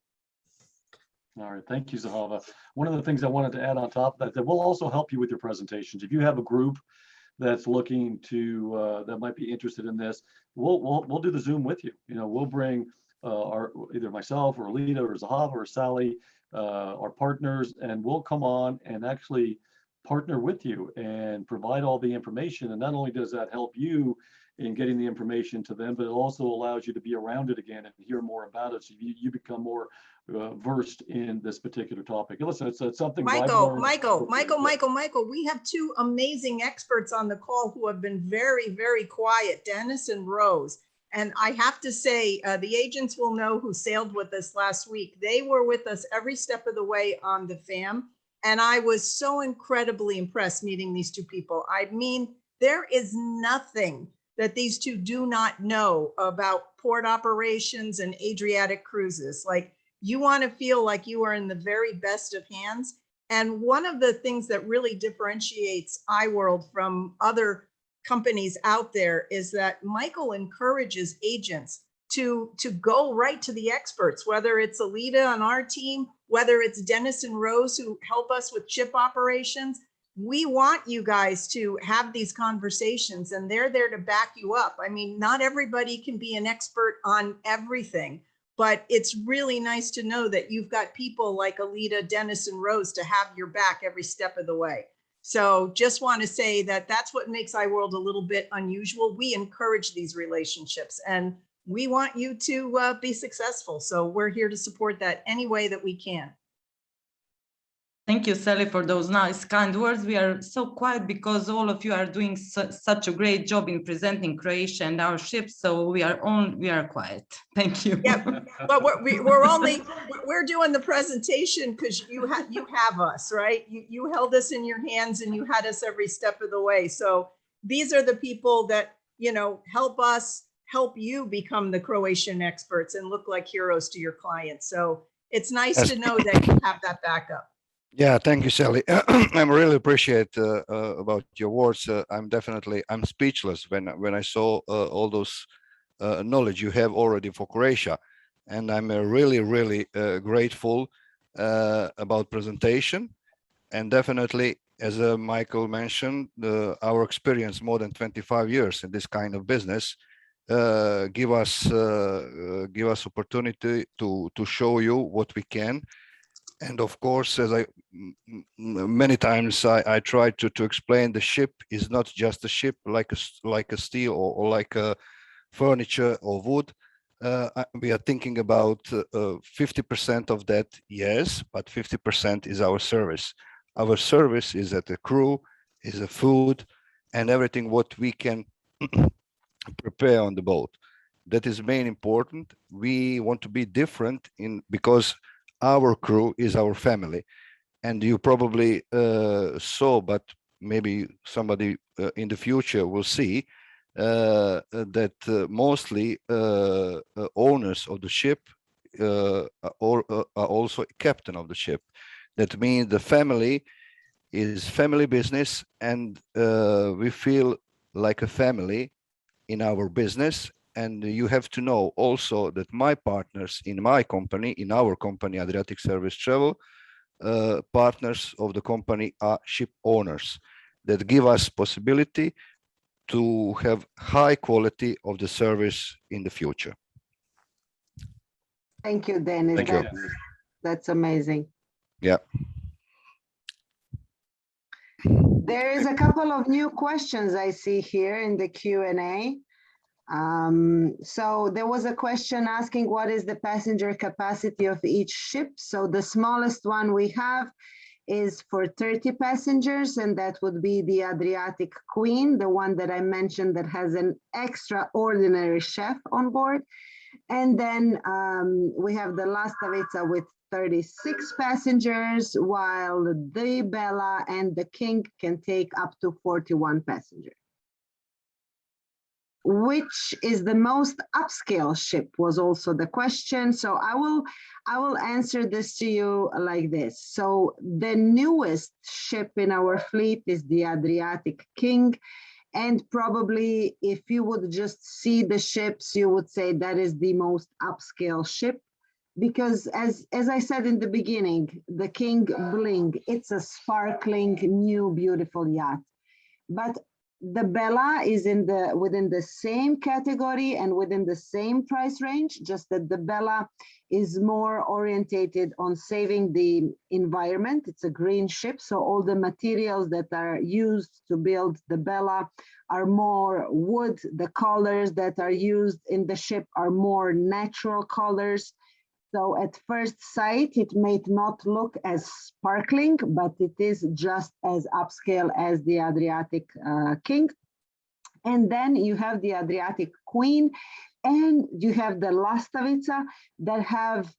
All right, thank you, Zahava. One of the things I wanted to add on top of that will also help you with your presentations. If you have a group that's looking to, that might be interested in this, we'll do the Zoom with you. You know, we'll bring either myself or Alida or Zahava or Sally, our partners, and we'll come on and actually partner with you and provide all the information. And not only does that help you in getting the information to them, but it also allows you to be around it again and hear more about it. So you become more versed in this particular topic. And listen, it's something. Michael, we have two amazing experts on the call who have been very, very quiet, Dennis and Rose. And I have to say, the agents will know who sailed with us last week. They were with us every step of the way on the FAM. And I was so incredibly impressed meeting these two people. I mean, there is nothing that these two do not know about port operations and Adriatic cruises. Like, you want to feel like you are in the very best of hands. And one of the things that really differentiates iWorld from other companies out there is that Michael encourages agents to go right to the experts, whether it's Alida on our team, whether it's Dennis and Rose who help us with ship operations. We want you guys to have these conversations, and they're there to back you up. I mean, not everybody can be an expert on everything, but it's really nice to know that you've got people like Alida, Dennis, and Rose to have your back every step of the way. So just want to say that that's what makes iWorld a little bit unusual. We encourage these relationships, and we want you to be successful. So we're here to support that any way that we can. Thank you, Sally, for those nice, kind words. We are so quiet because all of you are doing such a great job in presenting Croatia and our ships. So we are quiet. Thank you. Yeah, but we're doing the presentation because you have us, right? You held us in your hands and you had us every step of the way. So these are the people that, help us help you become the Croatian experts and look like heroes to your clients. So it's nice Yes. to know that you have that backup. Yeah, thank you, Sally. I really appreciate about your words. I'm speechless when I saw all those knowledge you have already for Croatia, and I'm really grateful about presentation. And definitely, as Michael mentioned, our experience more than 25 years in this kind of business give us opportunity to show you what we can. And of course, as many times I try to explain, the ship is not just a ship like a steel or like a furniture or wood. We are thinking about 50% of that, yes, but 50% is our service. Our service is that the crew, is the food, and everything what we can prepare on the boat. That is main important. We want to be different because our crew is our family, and you probably saw, but maybe somebody in the future will see that mostly owners of the ship are also captain of the ship. That means the family is family business, and we feel like a family in our business. And you have to know also that my partners in my company, in our company, Adriatic Service Travel, partners of the company are ship owners that give us possibility to have high quality of the service in the future. Thank you, Dennis. Thank you. That's amazing. Yeah. There is a couple of new questions I see here in the Q&A. So there was a question asking what is the passenger capacity of each ship. So the smallest one we have is for 30 passengers, and that would be the Adriatic Queen, the one that I mentioned that has an extraordinary chef on board. And then we have the Lastavica with 36 passengers, while the Bella and the King can take up to 41 passengers. Which is the most upscale ship was also the question. So I will answer this to you like this. So the newest ship in our fleet is the Adriatic King. And probably if you would just see the ships, you would say that is the most upscale ship. Because as I said in the beginning, the King Bling, it's a sparkling, new, beautiful yacht. But the Bella is within the same category and within the same price range, just that the Bella is more orientated on saving the environment. It's a green ship, so all the materials that are used to build the Bella are more wood. The colors that are used in the ship are more natural colors. So at first sight, it may not look as sparkling, but it is just as upscale as the Adriatic King. And then you have the Adriatic Queen, and you have the Lastavica that have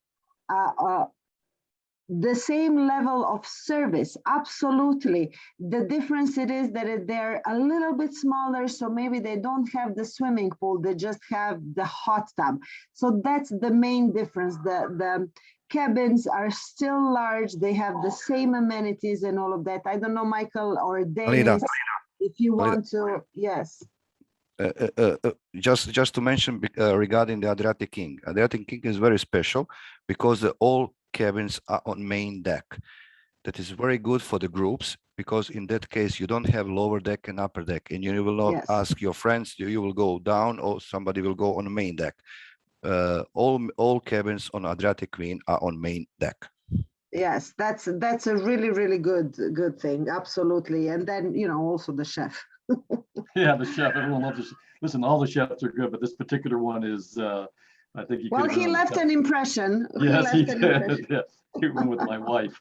the same level of service. Absolutely. The difference it is that they're a little bit smaller, so maybe they don't have the swimming pool, they just have the hot tub. So that's the main difference. The cabins are still large, they have the same amenities and all of that. I don't know, Michael or Dennis, if you want to, yes. Just to mention regarding the Adriatic King. Adriatic King is very special because all cabins are on main deck. That is very good for the groups, because in that case you don't have lower deck and upper deck, and you will not ask your friends, you will go down or somebody will go on the main deck. All cabins on Adriatic Queen are on main deck. Yes, that's a really good thing. Absolutely. And then, you know, also the chef. Yeah, the chef. Everyone loves the chef. Listen, all the chefs are good, but this particular one is, I think. Well, he left an impression. Yes, he did. Yes, he went with my wife.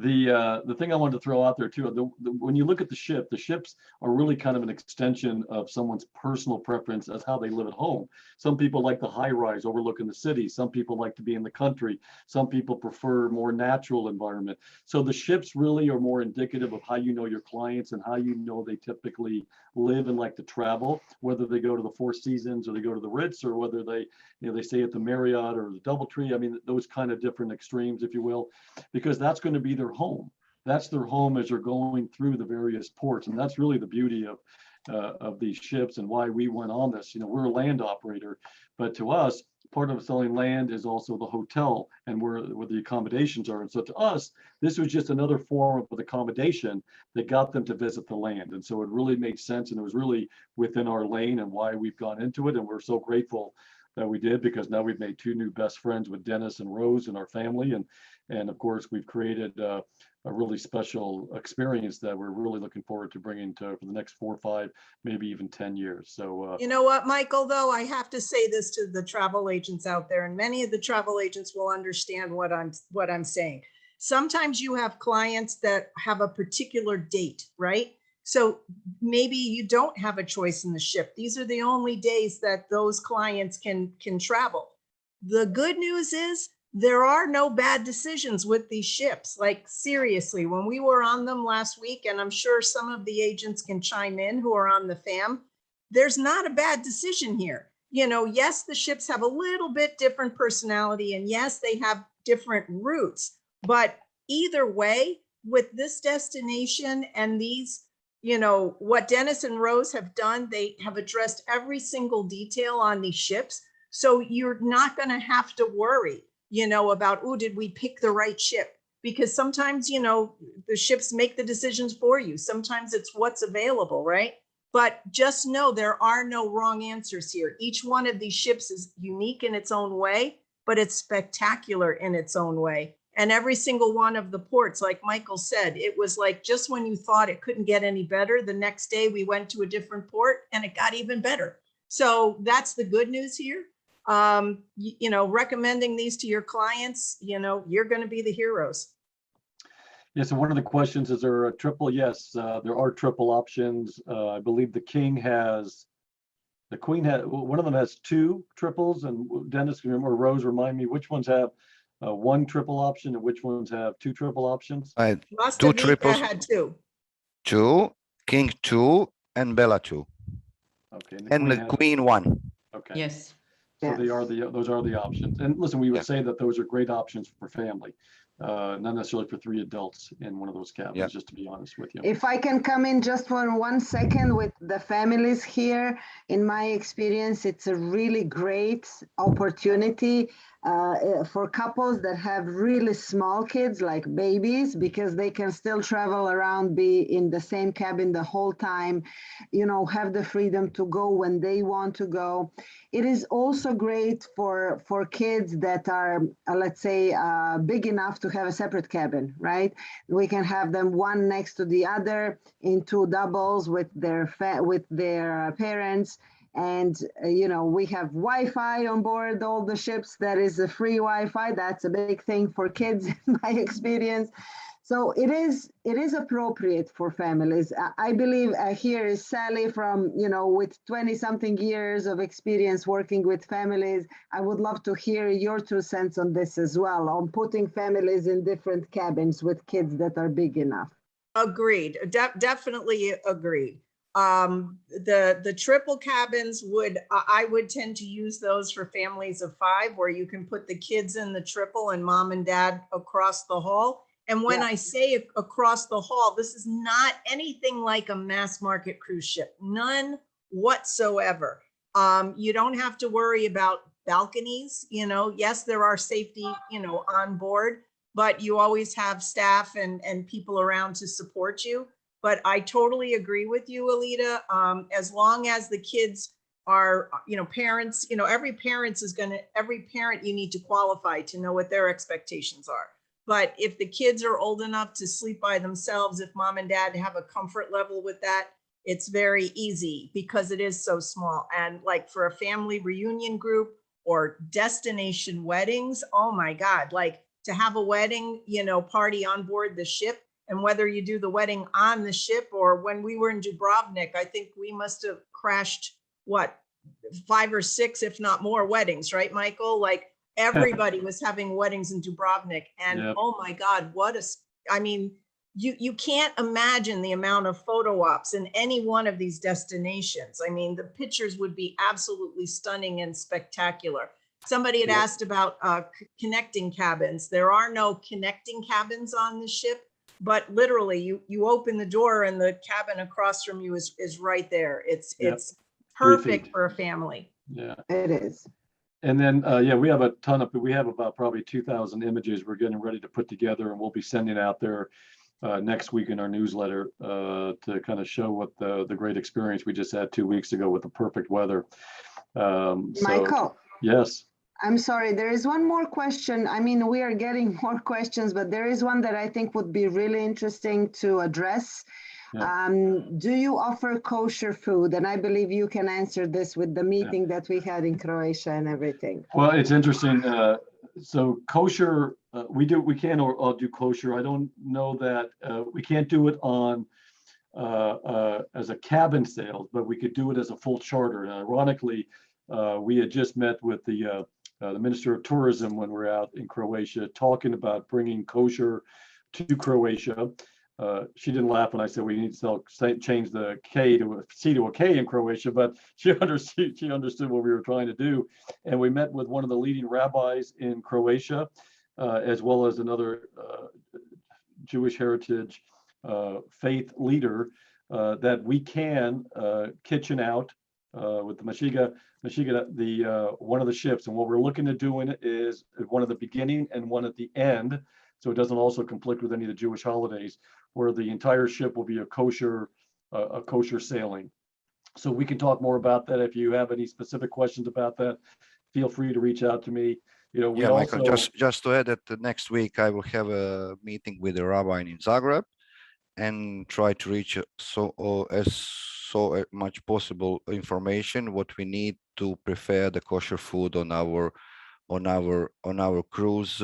The thing I wanted to throw out there too, when you look at the ships are really kind of an extension of someone's personal preference as how they live at home. Some people like the high rise overlooking the city. Some people like to be in the country. Some people prefer more natural environment. So the ships really are more indicative of how you know your clients and how you know they typically live and like to travel, whether they go to the Four Seasons or they go to the Ritz, or whether they, they stay at the Marriott or the DoubleTree. I mean, those kind of different extremes, if you will, because that's going to be their home. That's their home as they're going through the various ports. And that's really the beauty of these ships and why we went on this. We're a land operator, but to us, part of selling land is also the hotel and where the accommodations are. And so to us, this was just another form of accommodation that got them to visit the land. And so it really made sense, and it was really within our lane and why we've gone into it. And we're so grateful that we did, because now we've made two new best friends with Dennis and Rose in our family. And of course, we've created a really special experience that we're really looking forward to bringing to for the next 4 or 5, maybe even 10 years. So you know what, Michael, though, I have to say this to the travel agents out there, and many of the travel agents will understand what I'm saying. Sometimes you have clients that have a particular date, right? So maybe you don't have a choice in the ship. These are the only days that those clients can travel. The good news is there are no bad decisions with these ships. Like, seriously, when we were on them last week, and I'm sure some of the agents can chime in who are on the FAM, there's not a bad decision here. Yes, the ships have a little bit different personality, and yes, they have different routes, but either way, with this destination and these, what Dennis and Rose have done, they have addressed every single detail on these ships. So you're not going to have to worry, about, oh, did we pick the right ship? Because sometimes, the ships make the decisions for you. Sometimes it's what's available, right? But just know there are no wrong answers here. Each one of these ships is unique in its own way, but it's spectacular in its own way. And every single one of the ports, like Michael said, it was like just when you thought it couldn't get any better, the next day we went to a different port and it got even better. So that's the good news here. Recommending these to your clients, you're going to be the heroes. Yeah, so one of the questions, is there a triple? Yes, there are triple options. I believe the Queen has, one of them has 2 triples, and Dennis or Rose, remind me, which ones have 1 triple option and which ones have 2 triple options? Must 2 have triples, had 2. 2, King 2, and Bella 2. Okay, And the Queen 1. Okay. Yes. So those are the options. And listen, we would Yeah. say that those are great options for family, not necessarily for 3 adults in one of those cabins, Yeah. just to be honest with you. If I can come in just for 1 second with the families here, in my experience, it's a really great opportunity for couples that have really small kids, like babies, because they can still travel around, be in the same cabin the whole time, have the freedom to go when they want to go. It is also great for kids that are, let's say, big enough to have a separate cabin, right? We can have them one next to the other in 2 doubles with their parents. And, we have Wi-Fi on board all the ships. That is a free Wi-Fi. That's a big thing for kids, in my experience. So it is appropriate for families. I believe here is Sally from, with 20-something years of experience working with families. I would love to hear your 2 cents on this as well, on putting families in different cabins with kids that are big enough. Agreed. Definitely agreed. The triple cabins I would tend to use those for families of 5, where you can put the kids in the triple and mom and dad across the hall. And when I say across the hall, this is not anything like a mass market cruise ship, none whatsoever. You don't have to worry about balconies. Yes, there are safety, on board, but you always have staff and people around to support you. But I totally agree with you, Alita. As long as the kids are, parents, every parent you need to qualify to know what their expectations are. But if the kids are old enough to sleep by themselves, if mom and dad have a comfort level with that, it's very easy because it is so small. And like for a family reunion group or destination weddings, oh my God, like to have a wedding, you know, party on board the ship. And whether you do the wedding on the ship or when we were in Dubrovnik, I think we must have crashed, what, 5 or 6, if not more weddings, right, Michael? Like everybody was having weddings in Dubrovnik. And Yep. oh my God, I mean, you can't imagine the amount of photo ops in any one of these destinations. I mean, the pictures would be absolutely stunning and spectacular. Somebody had Yep. asked about connecting cabins. There are no connecting cabins on the ship, but literally you open the door and the cabin across from you is right there. It's Yep. it's 3 perfect feet. for a family. Yeah. It is. And then, yeah, we have about probably 2,000 images we're getting ready to put together, and we'll be sending out there next week in our newsletter to kind of show what the great experience we just had 2 weeks ago with the perfect weather. Michael, Yes. I'm sorry, there is one more question. I mean, we are getting more questions, but there is one that I think would be really interesting to address. Yeah. Do you offer kosher food? And I believe you can answer this with the meeting that we had in Croatia and everything. Well, it's interesting. So kosher, we can all do kosher. I don't know that we can't do it on as a cabin sale, but we could do it as a full charter. And ironically, we had just met with the Minister of Tourism when we were out in Croatia talking about bringing kosher to Croatia. She didn't laugh when I said we need to change the K to a C to a K in Croatia, but she understood what we were trying to do. And we met with one of the leading rabbis in Croatia, as well as another Jewish heritage faith leader, that we can kitchen out with the Mashiga, one of the ships. And what we're looking to do in it is one at the beginning and one at the end, so it doesn't also conflict with any of the Jewish holidays, where the entire ship will be a kosher sailing. So we can talk more about that. If you have any specific questions about that, feel free to reach out to me. You know, we Yeah, also Michael, just to add that the next week I will have a meeting with the rabbi in Zagreb and try to reach so much possible information what we need to prepare the kosher food on our cruise,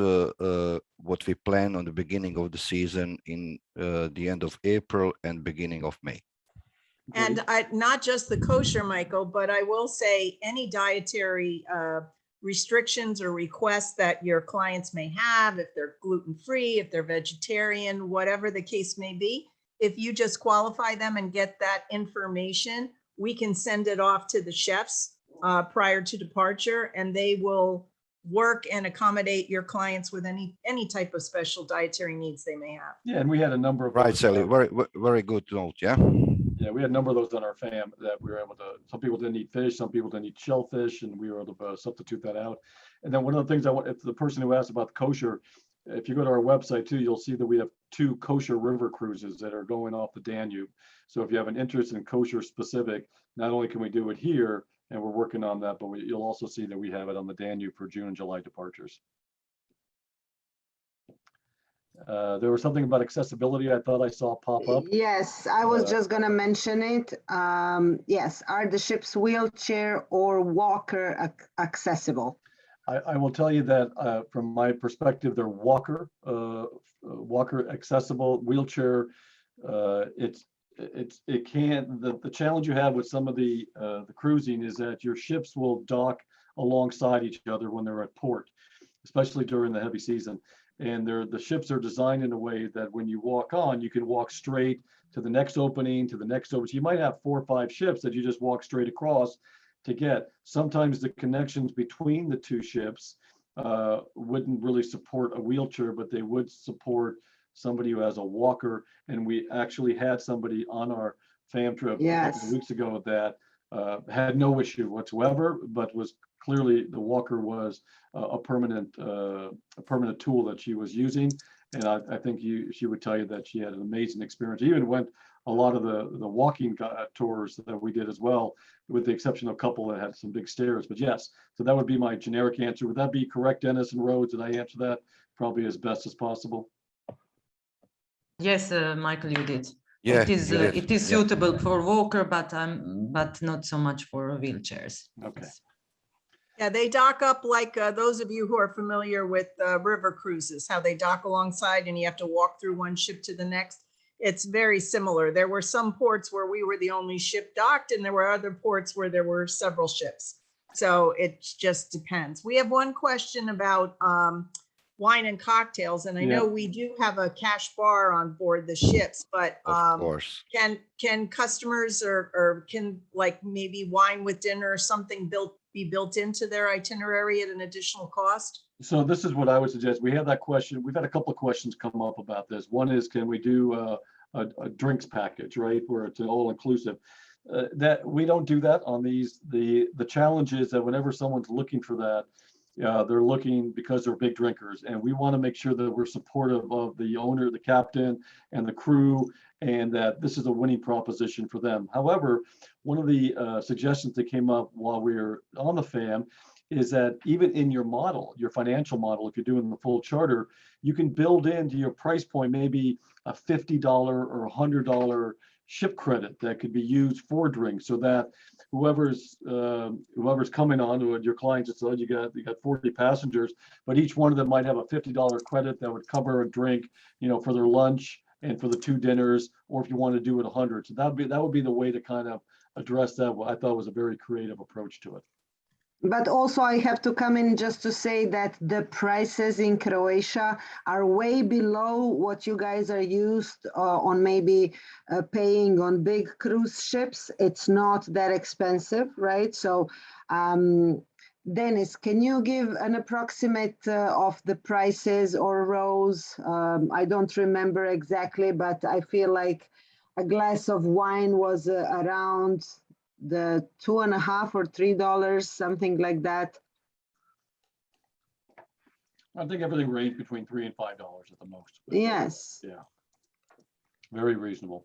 what we plan on the beginning of the season in the end of April and beginning of May. And not just the kosher, Michael, but I will say any dietary restrictions or requests that your clients may have, if they're gluten-free, if they're vegetarian, whatever the case may be, if you just qualify them and get that information, we can send it off to the chefs prior to departure, and they will work and accommodate your clients with any type of special dietary needs they may have. Yeah, and we had a number of Right, those, Sally, very good note, yeah? Yeah, we had a number of those on our fam that we were able to, some people didn't eat fish, some people didn't eat shellfish, and we were able to substitute that out. And then one of the things if the person who asked about the kosher, if you go to our website too, you'll see that we have 2 kosher river cruises that are going off the Danube. So if you have an interest in kosher specific, not only can we do it here, and we're working on that, but you'll also see that we have it on the Danube for June and July departures. There was something about accessibility I thought I saw pop up. Yes, I was just going to mention it. Yes, are the ships wheelchair or walker accessible? I will tell you that from my perspective, they're walker accessible. Wheelchair, the challenge you have with some of the cruising is that your ships will dock alongside each other when they're at port, especially during the heavy season. And the ships are designed in a way that when you walk on, you can walk straight to the next opening, to the next opening. So you might have 4 or 5 ships that you just walk straight across to get. Sometimes the connections between the 2 ships wouldn't really support a wheelchair, but they would support somebody who has a walker. And we actually had somebody on our fam trip a couple of weeks ago that had no issue whatsoever, but was clearly the walker was a permanent tool that she was using. And I think she would tell you that she had an amazing experience. Even went a lot of the walking tours that we did as well, with the exception of a couple that had some big stairs. But yes, so that would be my generic answer. Would that be correct, Dennis and Rhodes? Did I answer that probably as best as possible? Yes, Michael, you did. Yeah, it is suitable for walker, but not so much for wheelchairs. Okay. Yes. Yeah, they dock up like those of you who are familiar with river cruises, how they dock alongside and you have to walk through one ship to the next. It's very similar. There were some ports where we were the only ship docked, and there were other ports where there were several ships. So it just depends. We have one question about wine and cocktails, and I know we do have a cash bar on board the ships, but Of course. can customers or can like maybe wine with dinner or something be built into their itinerary at an additional cost? So this is what I would suggest. We have that question. We've had a couple of questions come up about this. One is, can we do a drinks package, right, where it's an all-inclusive? That we don't do that on these. The challenge is that whenever someone's looking for that, they're looking because they're big drinkers, and we want to make sure that we're supportive of the owner, the captain, and the crew, and that this is a winning proposition for them. However, one of the suggestions that came up while we were on the FAM is that even in your model, your financial model, if you're doing the full charter, you can build into your price point maybe a $50 or $100 ship credit that could be used for drinks, so that whoever's coming on, or your clients, it's like you got 40 passengers, but each one of them might have a $50 credit that would cover a drink, for their lunch and for the 2 dinners, or if you want to do it 100. So that would be the way to kind of address that. What I thought was a very creative approach to it. But also I have to come in just to say that the prices in Croatia are way below what you guys are used on maybe paying on big cruise ships. It's not that expensive, right? So Dennis, can you give an approximate of the prices, or Rose? I don't remember exactly, but I feel like a glass of wine was around the $2.50 or $3, something like that. I think everything ranged between $3 and $5 at the most. Yes. Yeah. Very reasonable.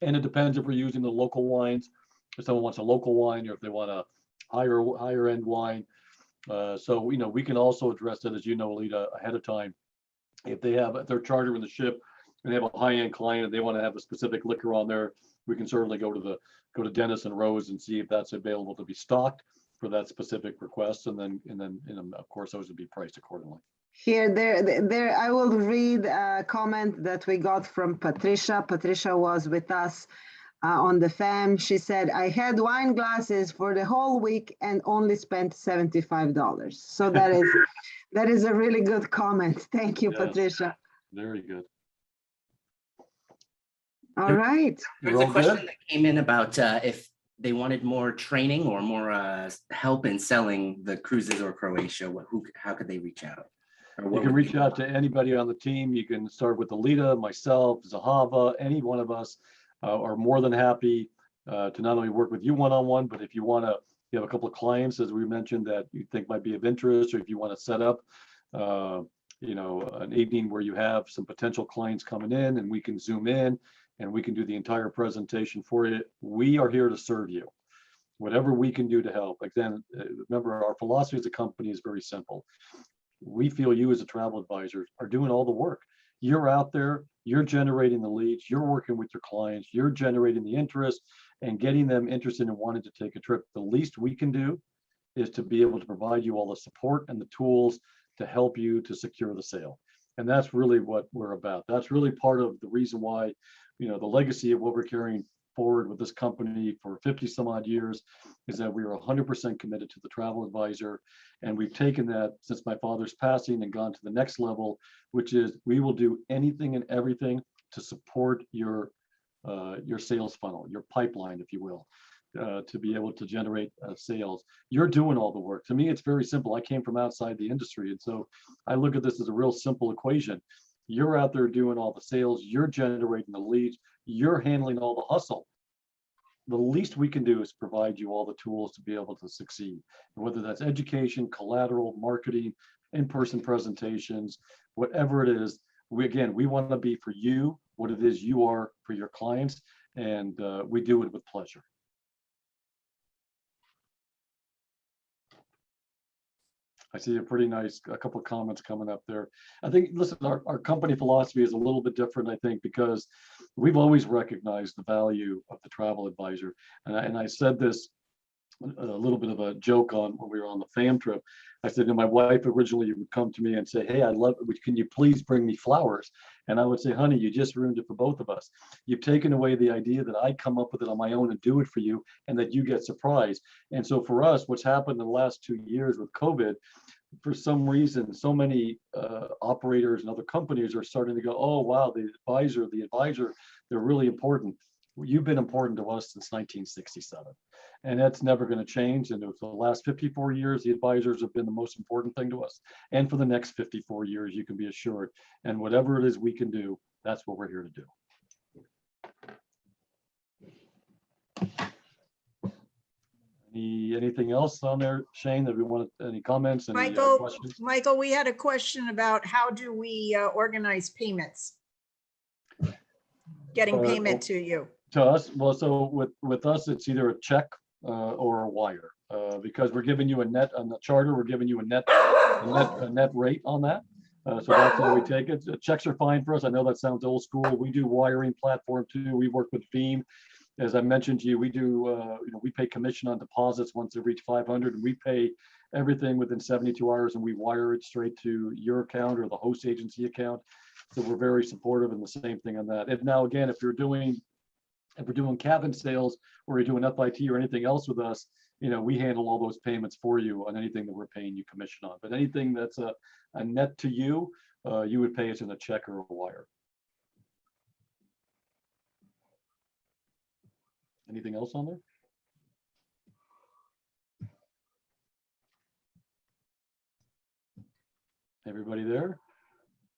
And it depends if we're using the local wines, if someone wants a local wine, or if they want a higher end wine. So we can also address that, as Alita, ahead of time. If they're chartering the ship and they have a high end client and they want to have a specific liquor on there, we can certainly go to Dennis and Rose and see if that's available to be stocked for that specific request, and then of course those would be priced accordingly. Here, there, I will read a comment that we got from Patricia. Patricia was with us on the FAM. She said, I had wine glasses for the whole week and only spent $75. So that is a really good comment. Thank you, yes. Patricia. Very good. All right. There's a question that came in about if they wanted more training or more help in selling the cruises or Croatia. How could they reach out? You can reach out to anybody on the team. You can start with Alita, myself, Zahava, any one of us are more than happy to not only work with you one-on-one, but if you have a couple of clients, as we mentioned, that you think might be of interest, or if you want to set up an evening where you have some potential clients coming in and we can zoom in and we can do the entire presentation for you. We are here to serve you. Whatever we can do to help. Again, remember, our philosophy as a company is very simple. We feel you as a travel advisor are doing all the work. You're out there, you're generating the leads, you're working with your clients, you're generating the interest and getting them interested in wanting to take a trip. The least we can do is to be able to provide you all the support and the tools to help you to secure the sale. And that's really what we're about. That's really part of the reason why, the legacy of what we're carrying forward with this company for 50 some odd years is that we are 100% committed to the travel advisor. And we've taken that since my father's passing and gone to the next level, which is we will do anything and everything to support your sales funnel, your pipeline, if you will, to be able to generate sales. You're doing all the work. To me, it's very simple. I came from outside the industry. And so I look at this as a real simple equation. You're out there doing all the sales, you're generating the leads, you're handling all the hustle. The least we can do is provide you all the tools to be able to succeed. And whether that's education, collateral, marketing, in-person presentations, whatever it is, we want to be for you what it is you are for your clients, and we do it with pleasure. I see a couple of comments coming up there. I think, listen, our company philosophy is a little bit different, I think, because we've always recognized the value of the travel advisor. And I said this a little bit of a joke on when we were on the fam trip. I said, my wife originally would come to me and say, hey, I love it. Can you please bring me flowers? And I would say, honey, you just ruined it for both of us. You've taken away the idea that I come up with it on my own and do it for you, and that you get surprised. And so for us, what's happened in the last 2 years with COVID, for some reason, so many operators and other companies are starting to go, oh, wow, the advisor, they're really important. You've been important to us since 1967. And that's never going to change. And for the last 54 years, the advisors have been the most important thing to us. And for the next 54 years, you can be assured. And whatever it is we can do, that's what we're here to do. Anything else on there, Shane, that we wanted, any comments, any questions? Michael, we had a question about how do we organize payments? Getting payment to you. To us, well, so with us, it's either a check or a wire, because we're giving you a net on the charter. We're giving you a net rate on that. So that's how we take it. Checks are fine for us. I know that sounds old school. We do wiring platform too. We work with Veeam. As I mentioned to you, we do, we pay commission on deposits once they reach 500, and we pay everything within 72 hours, and we wire it straight to your account or the host agency account. So we're very supportive, and the same thing on that. And now again, if we're doing cabin sales or you're doing FIT or anything else with us, we handle all those payments for you on anything that we're paying you commission on. But anything that's a net to you, you would pay us in a check or a wire. Anything else on there? Everybody there?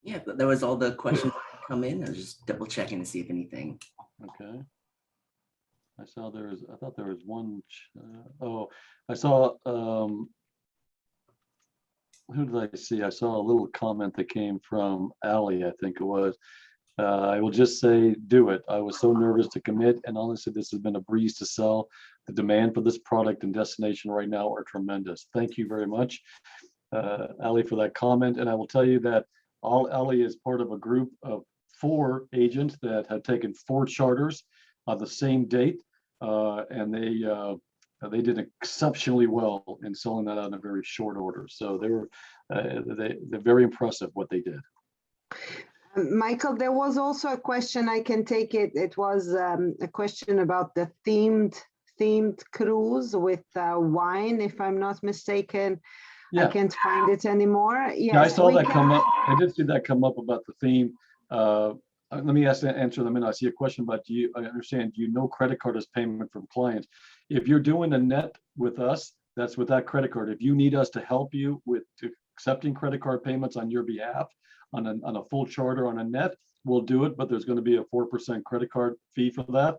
Yeah, but that was all the questions that come in. I was just double checking to see if anything. Okay. I thought there was one. I saw, who did I see? I saw a little comment that came from Ali, I think it was. I will just say, do it. I was so nervous to commit, and honestly, this has been a breeze to sell. The demand for this product and destination right now are tremendous. Thank you very much, Ali, for that comment. And I will tell you that Ali is part of a group of 4 agents that have taken 4 charters on the same date, and they did exceptionally well in selling that out in a very short order. So they're very impressive what they did. Michael, there was also a question, I can take it. It was a question about the themed cruise with wine, if I'm not mistaken. Yeah. I can't find it anymore. Yes, yeah, I saw that come up. I did see that come up about the theme. Let me answer them in. I see a question about, I understand, do you know credit card as payment from clients? If you're doing a net with us, that's with that credit card. If you need us to help you with accepting credit card payments on your behalf, on a full charter on a net, we'll do it, but there's going to be a 4% credit card fee for that.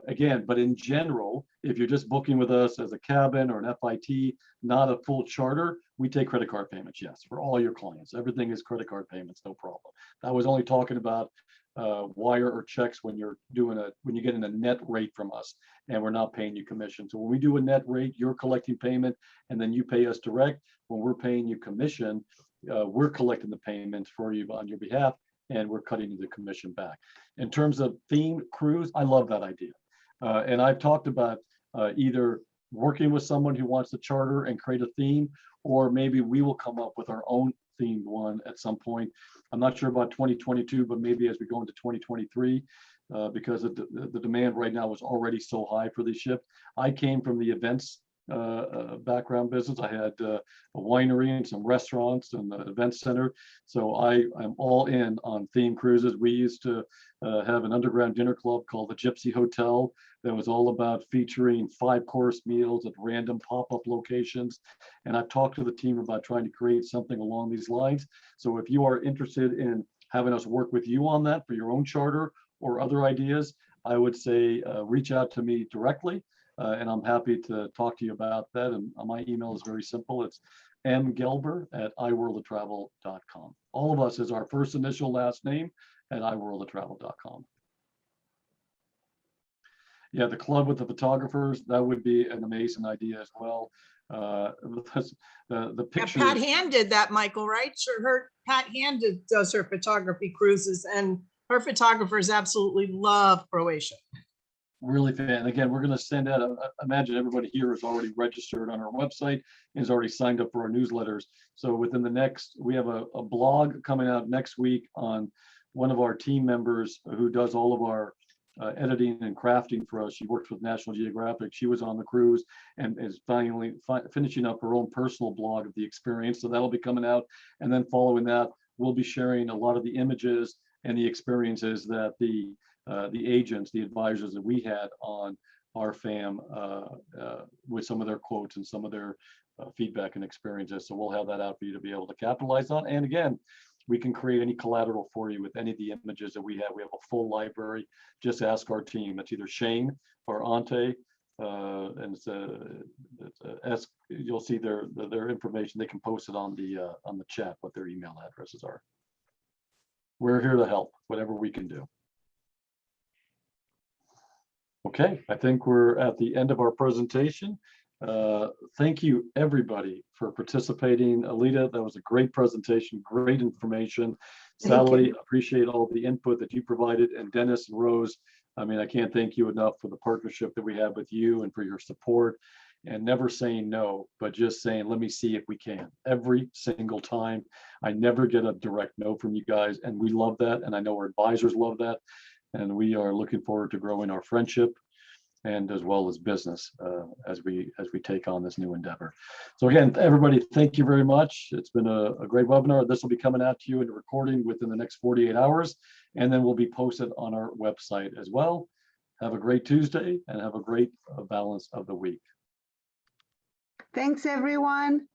Again, but in general, if you're just booking with us as a cabin or an FIT, not a full charter, we take credit card payments, yes, for all your clients. Everything is credit card payments, no problem. I was only talking about wire or checks when you're getting a net rate from us and we're not paying you commission. So when we do a net rate, you're collecting payment and then you pay us direct. When we're paying you commission, we're collecting the payments for you on your behalf, and we're cutting the commission back. In terms of themed cruise, I love that idea. And I've talked about either working with someone who wants to charter and create a theme, or maybe we will come up with our own themed one at some point. I'm not sure about 2022, but maybe as we go into 2023, because of the demand right now is already so high for these ships. I came from the events background business. I had a winery and some restaurants and the event center. So I'm all in on theme cruises. We used to have an underground dinner club called the Gypsy Hotel that was all about featuring 5-course meals at random pop-up locations. And I've talked to the team about trying to create something along these lines. So if you are interested in having us work with you on that for your own charter or other ideas, I would say reach out to me directly. And I'm happy to talk to you about that. And my email is very simple. It's mgelber@iworldoftravel.com. All of us is our first initial last name at iworldoftravel.com. Yeah, the club with the photographers, that would be an amazing idea as well. The pictures. Yeah, Pat Hand did that, Michael, right? Sure, Pat Hand does her photography cruises, and her photographers absolutely love Croatia. Really fan. And again, we're going to send out, imagine everybody here is already registered on our website, is already signed up for our newsletters. So within the next, we have a blog coming out next week on one of our team members who does all of our editing and crafting for us. She works with National Geographic. She was on the cruise and is finally finishing up her own personal blog of the experience. So that'll be coming out. And then following that, we'll be sharing a lot of the images and the experiences that the agents, the advisors that we had on our FAM with some of their quotes and some of their feedback and experiences. So we'll have that out for you to be able to capitalize on. And again, we can create any collateral for you with any of the images that we have. We have a full library. Just ask our team. It's either Shane or Ante, and ask. You'll see their information. They can post it on the chat what their email addresses are. We're here to help, whatever we can do. Okay, I think we're at the end of our presentation. Thank you, everybody, for participating. Alita, that was a great presentation, great information. Sally, appreciate all the input that you provided. And Dennis and Rose, I mean, I can't thank you enough for the partnership that we have with you and for your support, and never saying no, but just saying, let me see if we can. Every single time. I never get a direct no from you guys, and we love that. And I know our advisors love that. And we are looking forward to growing our friendship and as well as business as we take on this new endeavor. So again, everybody, thank you very much. It's been a great webinar. This will be coming out to you in a recording within the next 48 hours, and then will be posted on our website as well. Have a great Tuesday and have a great balance of the week. Thanks, everyone.